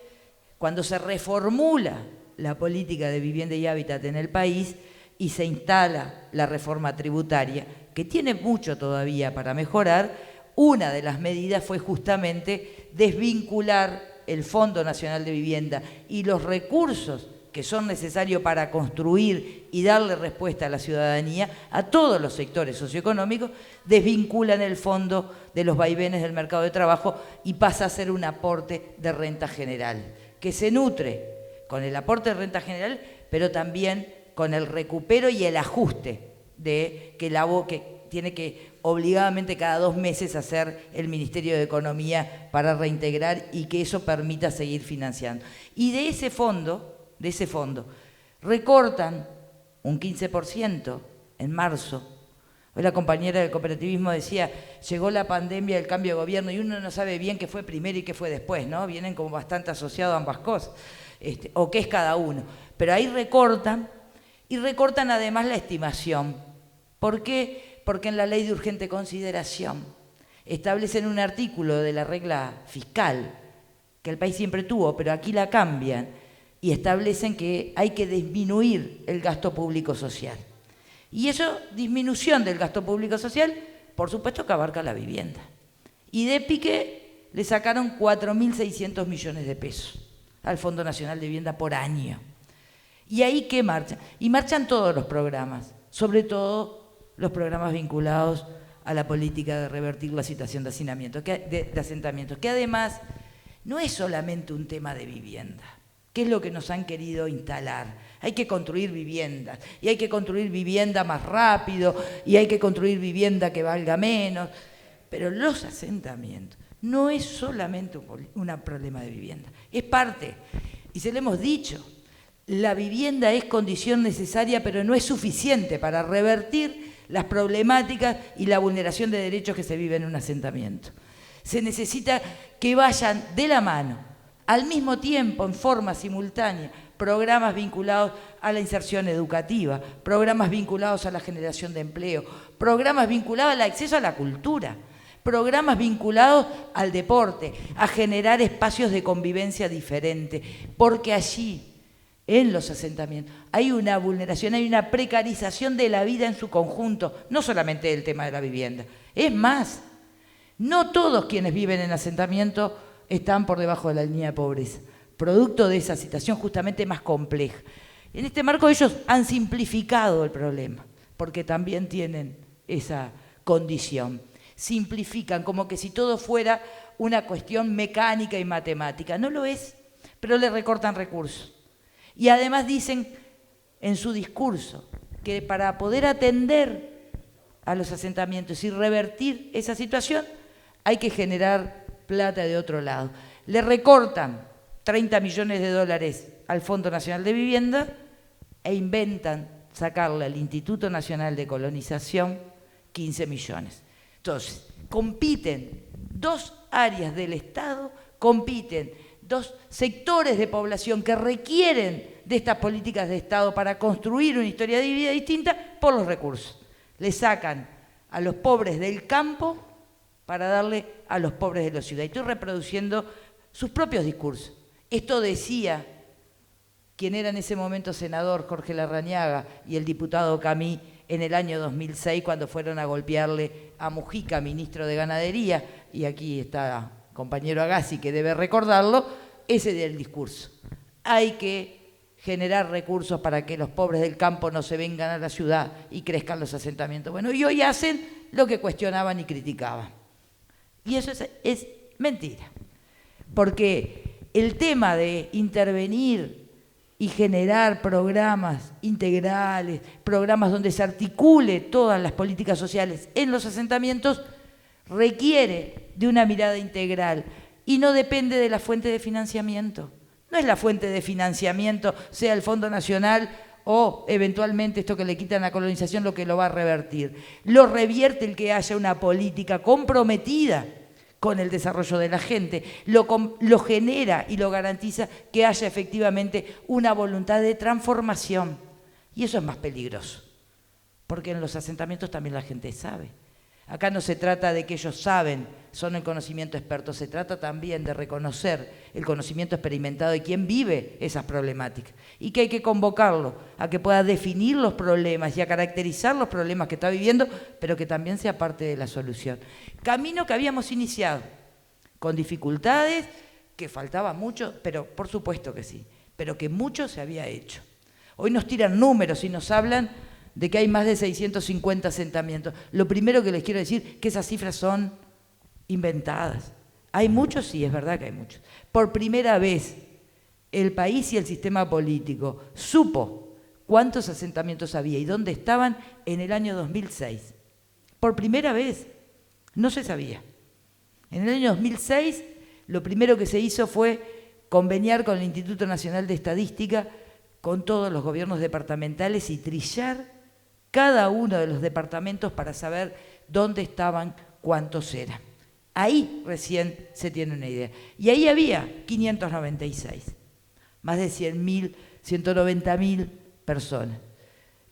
cuando se reformula la política de vivienda y hábitat en el país y se instala la reforma tributaria, que tiene mucho todavía para mejorar, una de las medidas fue justamente desvincular el Fondo Nacional de Vivienda y los recursos que son necesarios para construir y darle respuesta a la ciudadanía, a todos los sectores socioeconómicos, desvinculan el fondo de los vaivenes del mercado de trabajo y pasa a ser un aporte de renta general, que se nutre con el aporte de renta general, pero también con el recupero y el ajuste de que tiene que obligadamente cada 2 meses hacer el Ministerio de Economía para reintegrar y que eso permita seguir financiando. Y de ese fondo recortan un 15% en marzo. Hoy la compañera del cooperativismo decía, llegó la pandemia, el cambio de gobierno, y uno no sabe bien qué fue primero y qué fue después, ¿no? Vienen como bastante asociados ambas cosas, o qué es cada uno. Pero ahí recortan, y recortan además la estimación. ¿Por qué? Porque en la ley de urgente consideración establecen un artículo de la regla fiscal, que el país siempre tuvo, pero aquí la cambian, y establecen que hay que disminuir el gasto público social. Y eso, disminución del gasto público social, por supuesto que abarca la vivienda. Y de pique le sacaron 4.600 millones de pesos al Fondo Nacional de Vivienda por año. ¿Y ahí qué marchan? Y marchan todos los programas, sobre todo los programas vinculados a la política de revertir la situación de hacinamiento, de asentamientos, que además no es solamente un tema de vivienda, que es lo que nos han querido instalar. Hay que construir viviendas, y hay que construir vivienda más rápido, y hay que construir vivienda que valga menos, pero los asentamientos no es solamente un problema de vivienda, es parte, y se lo hemos dicho, la vivienda es condición necesaria, pero no es suficiente para revertir las problemáticas y la vulneración de derechos que se viven en un asentamiento. Se necesita que vayan de la mano, al mismo tiempo, en forma simultánea, programas vinculados a la inserción educativa, programas vinculados a la generación de empleo, programas vinculados al acceso a la cultura, programas vinculados al deporte, a generar espacios de convivencia diferente, porque allí, en los asentamientos, hay una vulneración, hay una precarización de la vida en su conjunto, no solamente el tema de la vivienda. Es más, no todos quienes viven en asentamiento están por debajo de la línea de pobreza, producto de esa situación justamente más compleja. En este marco ellos han simplificado el problema, porque también tienen esa condición. Simplifican como que si todo fuera una cuestión mecánica y matemática. No lo es, pero le recortan recursos. Y además dicen en su discurso que para poder atender a los asentamientos y revertir esa situación hay que generar plata de otro lado. Le recortan 30 millones de dólares al Fondo Nacional de Vivienda e inventan sacarle al Instituto Nacional de Colonización 15 millones. Entonces, compiten 2 áreas del Estado, compiten 2 sectores de población que requieren de estas políticas de Estado para construir una historia de vida distinta por los recursos. Le sacan a los pobres del campo para darle a los pobres de la ciudad. Y estoy reproduciendo sus propios discursos. Esto decía quien era en ese momento senador, Jorge Larrañaga, y el diputado Camí en el año 2006 cuando fueron a golpearle a Mujica, ministro de Ganadería, y aquí está compañero Agassi que debe recordarlo, ese del discurso. Hay que generar recursos para que los pobres del campo no se vengan a la ciudad y crezcan los asentamientos. Bueno, y hoy hacen lo que cuestionaban y criticaban. Y eso es mentira, porque el tema de intervenir y generar programas integrales, programas donde se articule todas las políticas sociales en los asentamientos, requiere de una mirada integral y no depende de la fuente de financiamiento. No es la fuente de financiamiento, sea el Fondo Nacional o eventualmente esto que le quitan a la colonización lo que lo va a revertir. Lo revierte el que haya una política comprometida con el desarrollo de la gente, lo genera y lo garantiza que haya efectivamente una voluntad de transformación. Y eso es más peligroso, porque en los asentamientos también la gente sabe. Acá no se trata de que ellos saben, son el conocimiento experto, se trata también de reconocer el conocimiento experimentado de quien vive esas problemáticas y que hay que convocarlo a que pueda definir los problemas y a caracterizar los problemas que está viviendo, pero que también sea parte de la solución. Camino que habíamos iniciado, con dificultades, que faltaba mucho, pero por supuesto que sí, pero que mucho se había hecho. Hoy nos tiran números y nos hablan de que hay más de 650 asentamientos. Lo primero que les quiero decir es que esas cifras son inventadas. ¿Hay muchos? Sí, es verdad que hay muchos. Por primera vez, el país y el sistema político supo cuántos asentamientos había y dónde estaban en el año 2006. Por primera vez, no se sabía. En el año 2006, lo primero que se hizo fue conveniar con el Instituto Nacional de Estadística, con todos los gobiernos departamentales y trillar cada uno de los departamentos para saber dónde estaban, cuántos eran. Ahí recién se tiene una idea. Y ahí había 596, más de 100.000, 190.000 personas.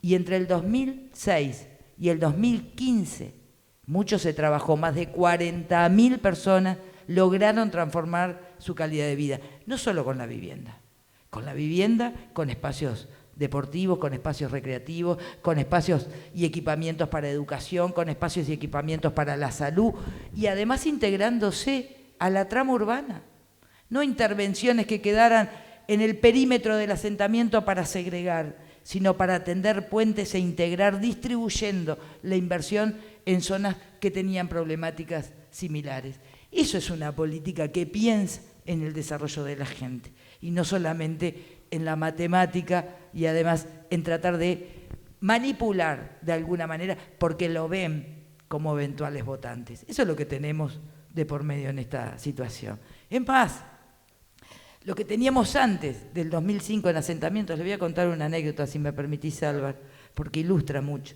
Y entre el 2006 y el 2015, mucho se trabajó, más de 40.000 personas lograron transformar su calidad de vida, no solo con la vivienda, con espacios deportivos, con espacios recreativos, con espacios y equipamientos para educación, con espacios y equipamientos para la salud y además integrándose a la trama urbana. No intervenciones que quedaran en el perímetro del asentamiento para segregar, sino para atender puentes e integrar, distribuyendo la inversión en zonas que tenían problemáticas similares. Eso es una política que piensa en el desarrollo de la gente y no solamente en la matemática y además en tratar de manipular de alguna manera porque lo ven como eventuales votantes. Eso es lo que tenemos de por medio en esta situación. En paz, lo que teníamos antes del 2005 en asentamientos, les voy a contar una anécdota, si me permitís, Álvaro, porque ilustra mucho.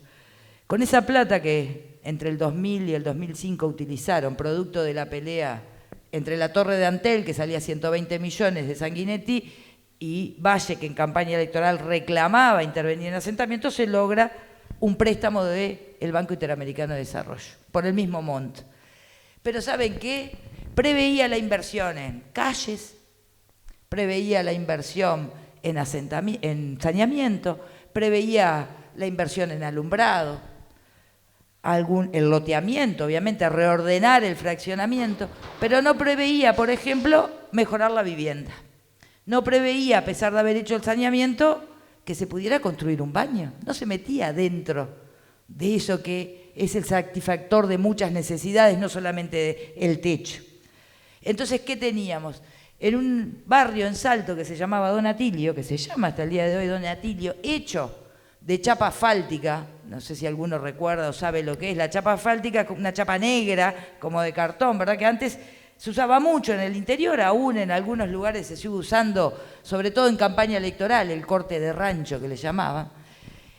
Con esa plata que entre el 2000 y el 2005 utilizaron, producto de la pelea entre la Torre de Antel, que salía 120 millones de Sanguinetti, y Valle, que en campaña electoral reclamaba intervenir en asentamientos, se logra un préstamo del Banco Interamericano de Desarrollo, por el mismo monto. Pero ¿saben qué? Preveía la inversión en calles, preveía la inversión en saneamiento, preveía la inversión en alumbrado, el loteamiento, obviamente, reordenar el fraccionamiento, pero no preveía, por ejemplo, mejorar la vivienda. No preveía, a pesar de haber hecho el saneamiento, que se pudiera construir un baño. No se metía dentro de eso que es el satisfactor de muchas necesidades, no solamente el techo. Entonces, ¿qué teníamos? En un barrio en Salto que se llamaba Don Atilio, que se llama hasta el día de hoy Don Atilio, hecho de chapa asfáltica, no sé si alguno recuerda o sabe lo que es la chapa asfáltica, una chapa negra, como de cartón, ¿verdad? Que antes se usaba mucho en el interior, aún en algunos lugares se sigue usando, sobre todo en campaña electoral, el corte de rancho que le llamaban.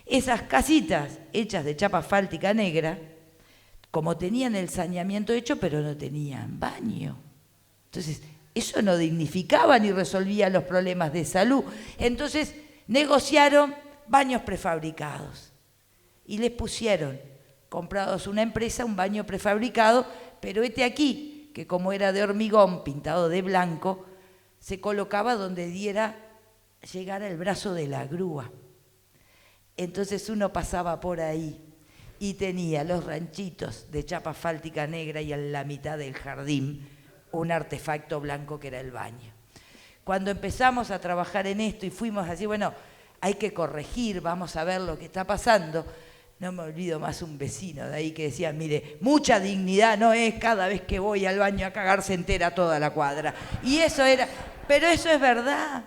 Esas casitas hechas de chapa asfáltica negra, como tenían el saneamiento hecho, pero no tenían baño. Entonces, eso no dignificaba ni resolvía los problemas de salud. Entonces, negociaron baños prefabricados y les pusieron, comprados una empresa, un baño prefabricado, pero aquí, que como era de hormigón pintado de blanco, se colocaba donde llegara el brazo de la grúa. Entonces uno pasaba por ahí y tenía los ranchitos de chapa asfáltica negra y en la mitad del jardín un artefacto blanco que era el baño. Cuando empezamos a trabajar en esto y fuimos así, bueno, hay que corregir, vamos a ver lo que está pasando. No me olvido más un vecino de ahí que decía, mire, mucha dignidad no es cada vez que voy al baño a cagar se entera toda la cuadra. Y eso era, pero eso es verdad.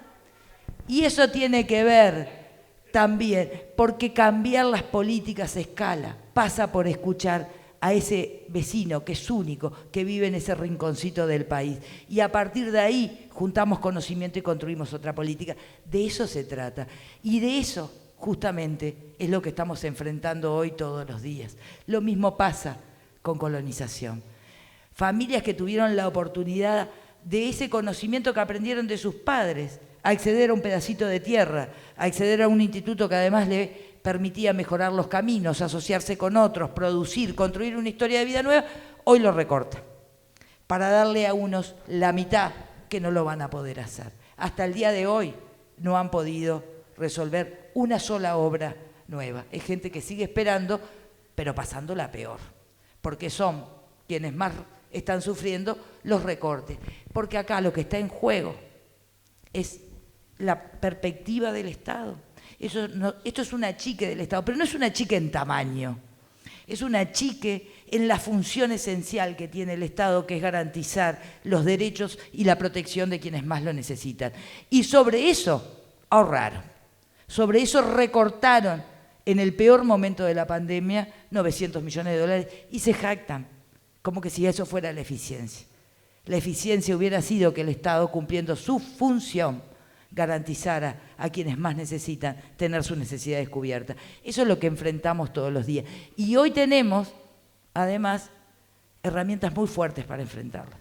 Y eso tiene que ver también, porque cambiar las políticas a escala pasa por escuchar a ese vecino que es único, que vive en ese rinconcito del país. Y a partir de ahí juntamos conocimiento y construimos otra política. De eso se trata. Y de eso justamente es lo que estamos enfrentando hoy todos los días. Lo mismo pasa con colonización. Familias que tuvieron la oportunidad de ese conocimiento que aprendieron de sus padres, a acceder a un pedacito de tierra, a acceder a un instituto que además le permitía mejorar los caminos, asociarse con otros, producir, construir una historia de vida nueva, hoy lo recorta, para darle a unos la mitad que no lo van a poder hacer. Hasta el día de hoy no han podido resolver una sola obra nueva. Es gente que sigue esperando, pero pasándola peor, porque son quienes más están sufriendo los recortes. Porque acá lo que está en juego es la perspectiva del Estado. Esto es un achique del Estado, pero no es un achique en tamaño, es un achique en la función esencial que tiene el Estado, que es garantizar los derechos y la protección de quienes más lo necesitan. Y sobre eso ahorraron, sobre eso recortaron en el peor momento de la pandemia 900 millones de dólares y se jactan como que si eso fuera la eficiencia. La eficiencia hubiera sido que el Estado, cumpliendo su función, garantizara a quienes más necesitan tener sus necesidades cubiertas. Eso es lo que enfrentamos todos los días. Y hoy tenemos, además, herramientas muy fuertes para enfrentarlas.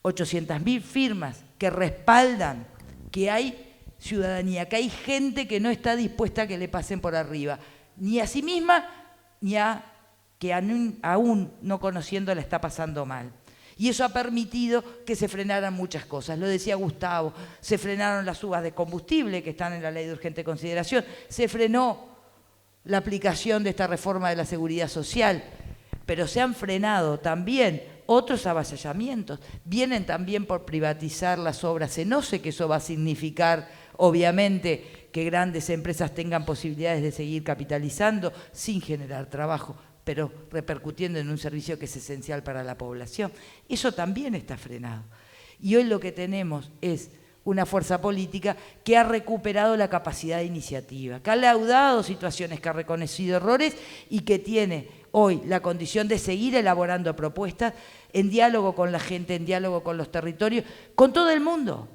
800.000 firmas que respaldan que hay ciudadanía, que hay gente que no está dispuesta a que le pasen por arriba, ni a sí misma, ni a que aún no conociendo la está pasando mal. Y eso ha permitido que se frenaran muchas cosas. Lo decía Gustavo, se frenaron las subas de combustible que están en la ley de urgente consideración, se frenó la aplicación de esta reforma de la seguridad social, pero se han frenado también otros avasallamientos. Vienen también por privatizar las obras en OCE, que eso va a significar, obviamente, que grandes empresas tengan posibilidades de seguir capitalizando sin generar trabajo, pero repercutiendo en un servicio que es esencial para la población. Eso también está frenado. Y hoy lo que tenemos es una fuerza política que ha recuperado la capacidad de iniciativa, que ha laudado situaciones, que ha reconocido errores y que tiene hoy la condición de seguir elaborando propuestas en diálogo con la gente, en diálogo con los territorios, con todo el mundo.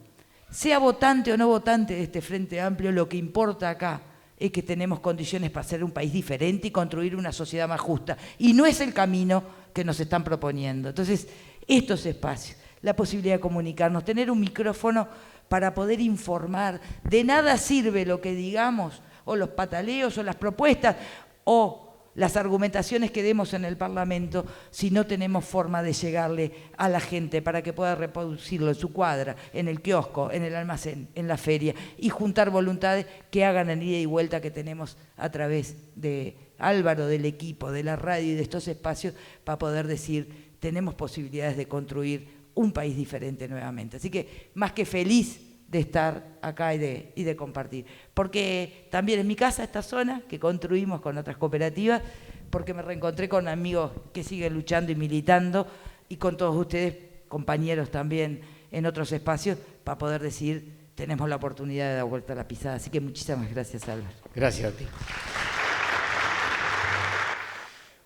Sea votante o no votante de este Frente Amplio, lo que importa acá es que tenemos condiciones para ser un país diferente y construir una sociedad más justa. Y no es el camino que nos están proponiendo. Entonces, estos espacios, la posibilidad de comunicarnos, tener un micrófono para poder informar. De nada sirve lo que digamos, o los pataleos, o las propuestas, o las argumentaciones que demos en el Parlamento, si no tenemos forma de llegarle a la gente para que pueda reproducirlo en su cuadra, en el kiosco, en el almacén, en la feria, y juntar voluntades que hagan el ida y vuelta que tenemos a través de Álvaro, del equipo, de la radio y de estos espacios, para poder decir, tenemos posibilidades de construir un país diferente nuevamente. Así que, más que feliz de estar acá y de compartir. Porque también en mi casa, esta zona, que construimos con otras cooperativas, porque me reencontré con amigos que siguen luchando y militando, y con todos ustedes, compañeros también en otros espacios, para poder decir, tenemos la oportunidad de dar vuelta a la pisada. Así que muchísimas gracias, Álvaro. Gracias a ti.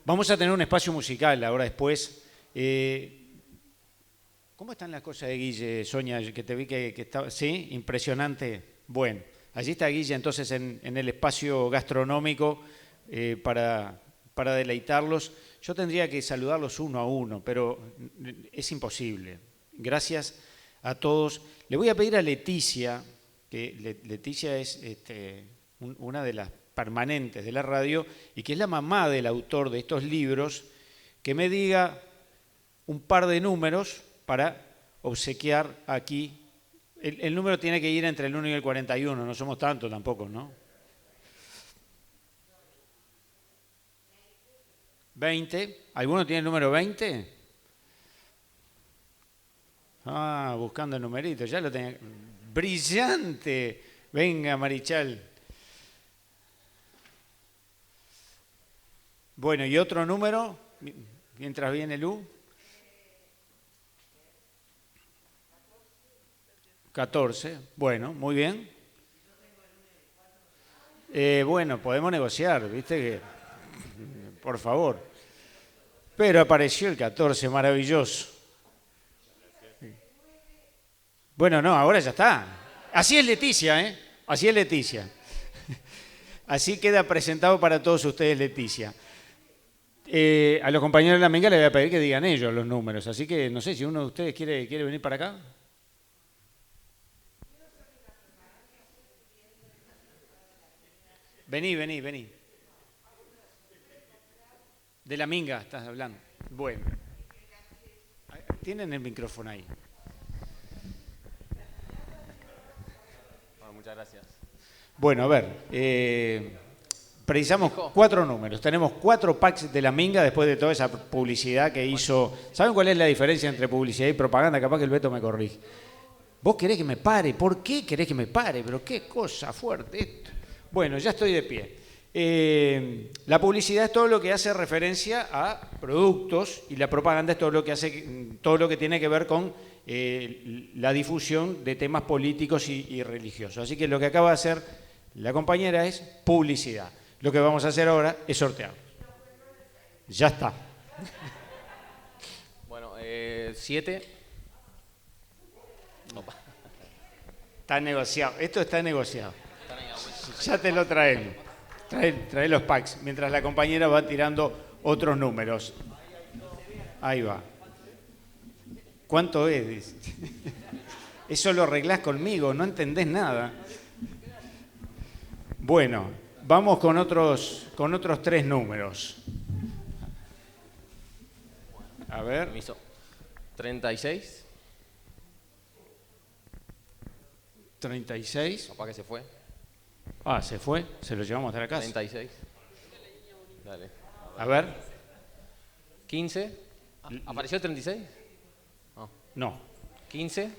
Vamos a tener un espacio musical ahora después. ¿Cómo están las cosas de Guille, Sonia? Que te vi que estaba... ¿Sí? Impresionante. Bueno, allí está Guille entonces en el espacio gastronómico para deleitarlos. Yo tendría que saludarlos uno a uno, pero es imposible. Gracias a todos. Le voy a pedir a Leticia, que Leticia es una de las permanentes de la radio y que es la mamá del autor de estos libros, que me diga un par de números para obsequiar aquí. El número tiene que ir entre el 1 y el 41, no somos tantos tampoco, ¿no? 20. ¿Alguno tiene el número 20? Ah, buscando el numerito, ya lo tenía. ¡Brillante! Venga, Marichal. Bueno, ¿y otro número? Mientras viene Lu. 14, bueno, muy bien. Bueno, podemos negociar, ¿viste? Que, por favor. Pero apareció el 14, maravilloso. Bueno, no, ahora ya está. Así es Leticia, ¿eh? Así es Leticia. Así queda presentado para todos ustedes, Leticia. A los compañeros de la Minga les voy a pedir que digan ellos los números, así que no sé si uno de ustedes quiere venir para acá. Vení. De la Minga estás hablando. Bueno. Tienen el micrófono ahí. Bueno, muchas gracias. Bueno, a ver. Precisamos 4 números. Tenemos 4 packs de la Minga después de toda esa publicidad que hizo. ¿Saben cuál es la diferencia entre publicidad y propaganda? Capaz que el Beto me corrige. Vos querés que me pare. ¿Por qué querés que me pare? Pero qué cosa fuerte esto. Bueno, ya estoy de pie. La publicidad es todo lo que hace referencia a productos y la propaganda es todo lo que tiene que ver con la difusión de temas políticos y religiosos. Así que lo que acaba de hacer la compañera es publicidad. Lo que vamos a hacer ahora es sortear. Ya está. Bueno, 7. Está negociado. Esto está negociado. Ya te lo traemos. Trae los packs, mientras la compañera va tirando otros números. Ahí va. ¿Cuánto es? Dice. Eso lo arreglás conmigo, no entendés nada. Bueno, vamos con otros 3 números. A ver. Permiso. 36. 36. Papá que se fue. Ah, se fue. Se lo llevamos hasta la casa. 36. Dale. A ver. 15. ¿Apareció el 36? No. 15.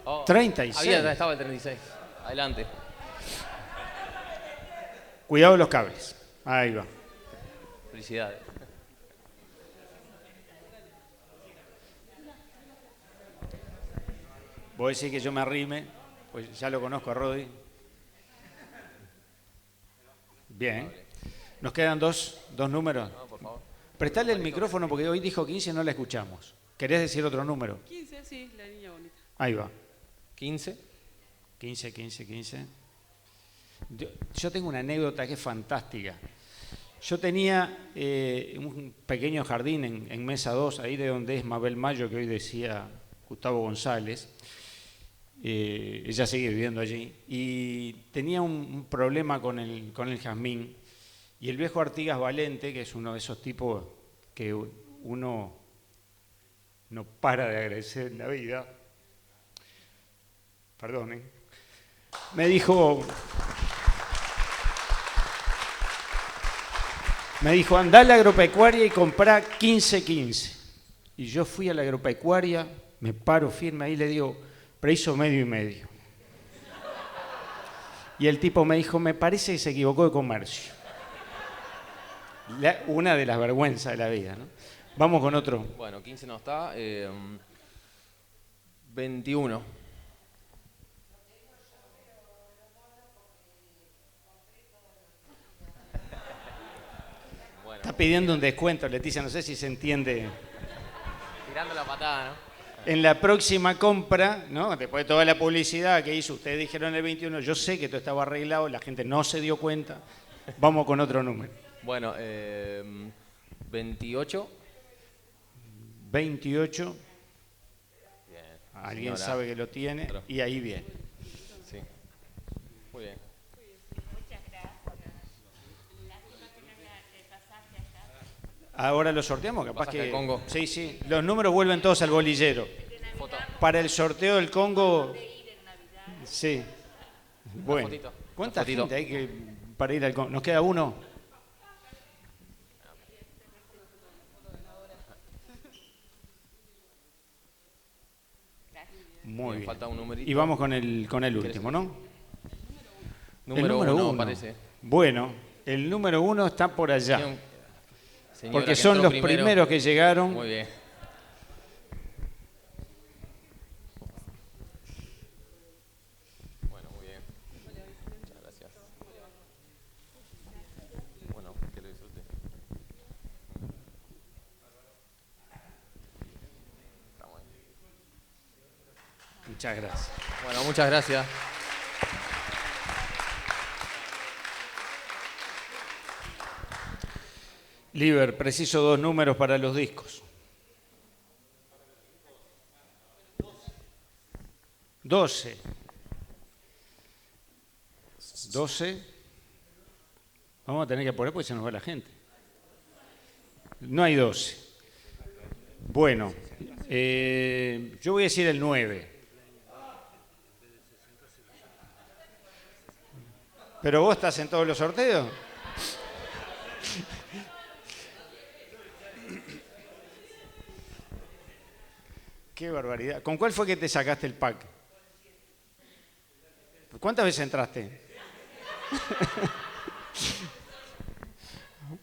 Oh, 36. Estaba el 36. Adelante. Cuidado los cables. Ahí va. Felicidades. Vos decís que yo me arrime, pues ya lo conozco a Rodi. Bien. Nos quedan dos números. No, por favor. Prestale el micrófono porque hoy dijo 15 y no la escuchamos. ¿Querés decir otro número? 15, sí, la niña bonita. Ahí va. 15. 15. Yo tengo una anécdota que es fantástica. Yo tenía un pequeño jardín en Mesa 2, ahí de donde es Mabel Mayo, que hoy decía Gustavo González. Ella sigue viviendo allí. Y tenía un problema con el jazmín. Y el viejo Artigas Valente, que es uno de esos tipos que uno no para de agradecer en la vida, perdonen, me dijo, andá a la agropecuaria y comprá 15. Y yo fui a la agropecuaria, me paro firme ahí y le digo, precio medio y medio. Y el tipo me dijo, me parece que se equivocó de comercio. Una de las vergüenzas de la vida, ¿no? Vamos con otro. Bueno, 15 no está. 21. Bueno, Está pidiendo un descuento, Leticia, no sé si se entiende. tirando la patada, ¿no? En la próxima compra, ¿no? Después de toda la publicidad que hizo, ustedes dijeron el 21, yo sé que todo estaba arreglado, la gente no se dio cuenta. Vamos con otro número. Bueno, 28. 28. Bien. Alguien Señora. sabe que lo tiene y ahí viene. Sí. Muy bien. Ahora lo sorteamos, capaz Pasaje que... al Congo. Sí. Los números vuelven todos al bolillero. Foto. Para el sorteo del Congo... Sí. Bueno. fotito. ¿Cuánta Una fotito. gente hay que para ir al Congo? ¿Nos queda uno? Muy Bien, bien. falta un numerito. Y vamos con el último, ¿no? Número el número 1, uno. parece. Bueno, el número 1 está por allá. Señora Porque que son entró los primeros que llegaron. Muy bien. Bueno, muy bien. Muchas gracias. Bueno, que lo disfrute. Estamos ahí. Muchas gracias. Bueno, muchas gracias. Liber, preciso 2 números para los discos. 12. 12. Vamos a tener que apurar porque se nos va la gente. No hay 12. Bueno, yo voy a decir el 9. ¿Pero vos estás en todos los sorteos? Qué barbaridad. ¿Con cuál fue que te sacaste el pack? ¿Cuántas veces entraste?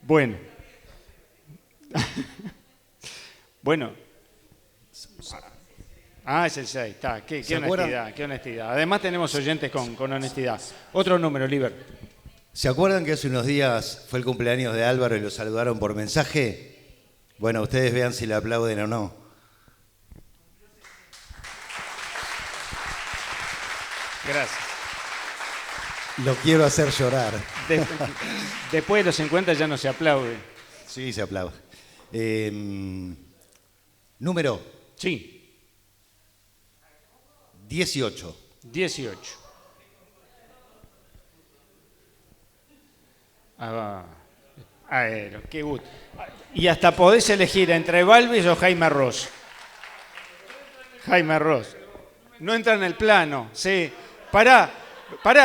Bueno. Bueno. Ah, es el 6. Está. Qué honestidad, qué honestidad. Además tenemos oyentes con honestidad. Otro número, Liber. ¿Se acuerdan que hace unos días fue el cumpleaños de Álvaro y lo saludaron por mensaje? Bueno, ustedes vean si le aplauden o no. Gracias. Lo quiero hacer llorar. Después de los 50 ya no se aplaude. Sí, se aplaude. Número. Sí. 18. 18. Qué gusto. Y hasta podés elegir entre Balvis o Jaime Ross. Jaime Ross. No entra en el plano. Sí. Pará,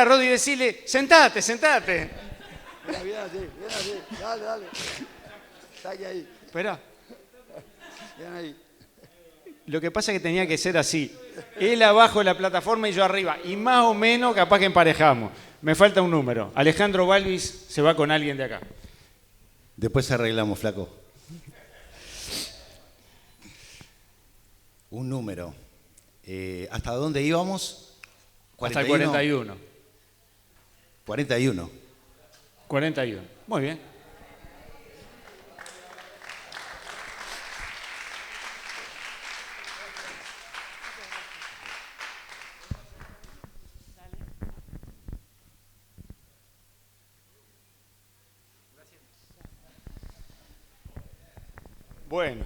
Rodi, decile, sentate. Bien así, dale. Saque ahí. Esperá. Bien ahí. Lo que pasa es que tenía que ser así. Él abajo de la plataforma y yo arriba. Y más o menos capaz que emparejamos. Me falta un número. Alejandro Balvis se va con alguien de acá. Después arreglamos, flaco. Un número. ¿Hasta dónde íbamos? Hasta el 41. 41. 41. Muy bien. Bueno,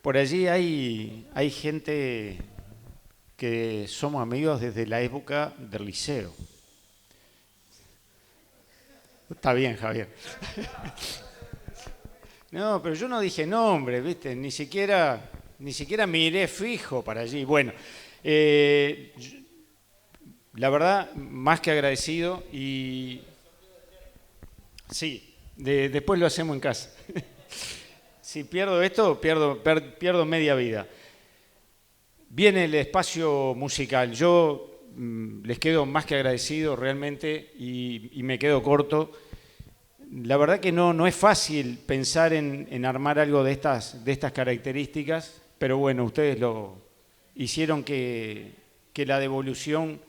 por allí hay gente que somos amigos desde la época del liceo. Está bien, Javier. No, pero yo no dije nombre, ¿viste? Ni siquiera miré fijo para allí. Bueno, la verdad, más que agradecido y sí. Después lo hacemos en casa. Si pierdo esto, pierdo media vida. Viene el espacio musical. Yo les quedo más que agradecido realmente y me quedo corto. La verdad que no es fácil pensar en armar algo de estas características, pero bueno, ustedes lo hicieron que la devolución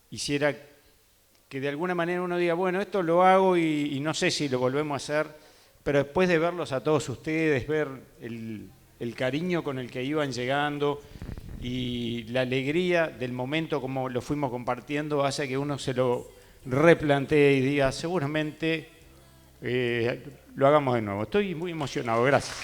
hiciera que de alguna manera uno diga, bueno, esto lo hago y no sé si lo volvemos a hacer, pero después de verlos a todos ustedes, ver el cariño con el que iban llegando y la alegría del momento como lo fuimos compartiendo, hace que uno se lo replantee y diga, seguramente lo hagamos de nuevo. Estoy muy emocionado, gracias.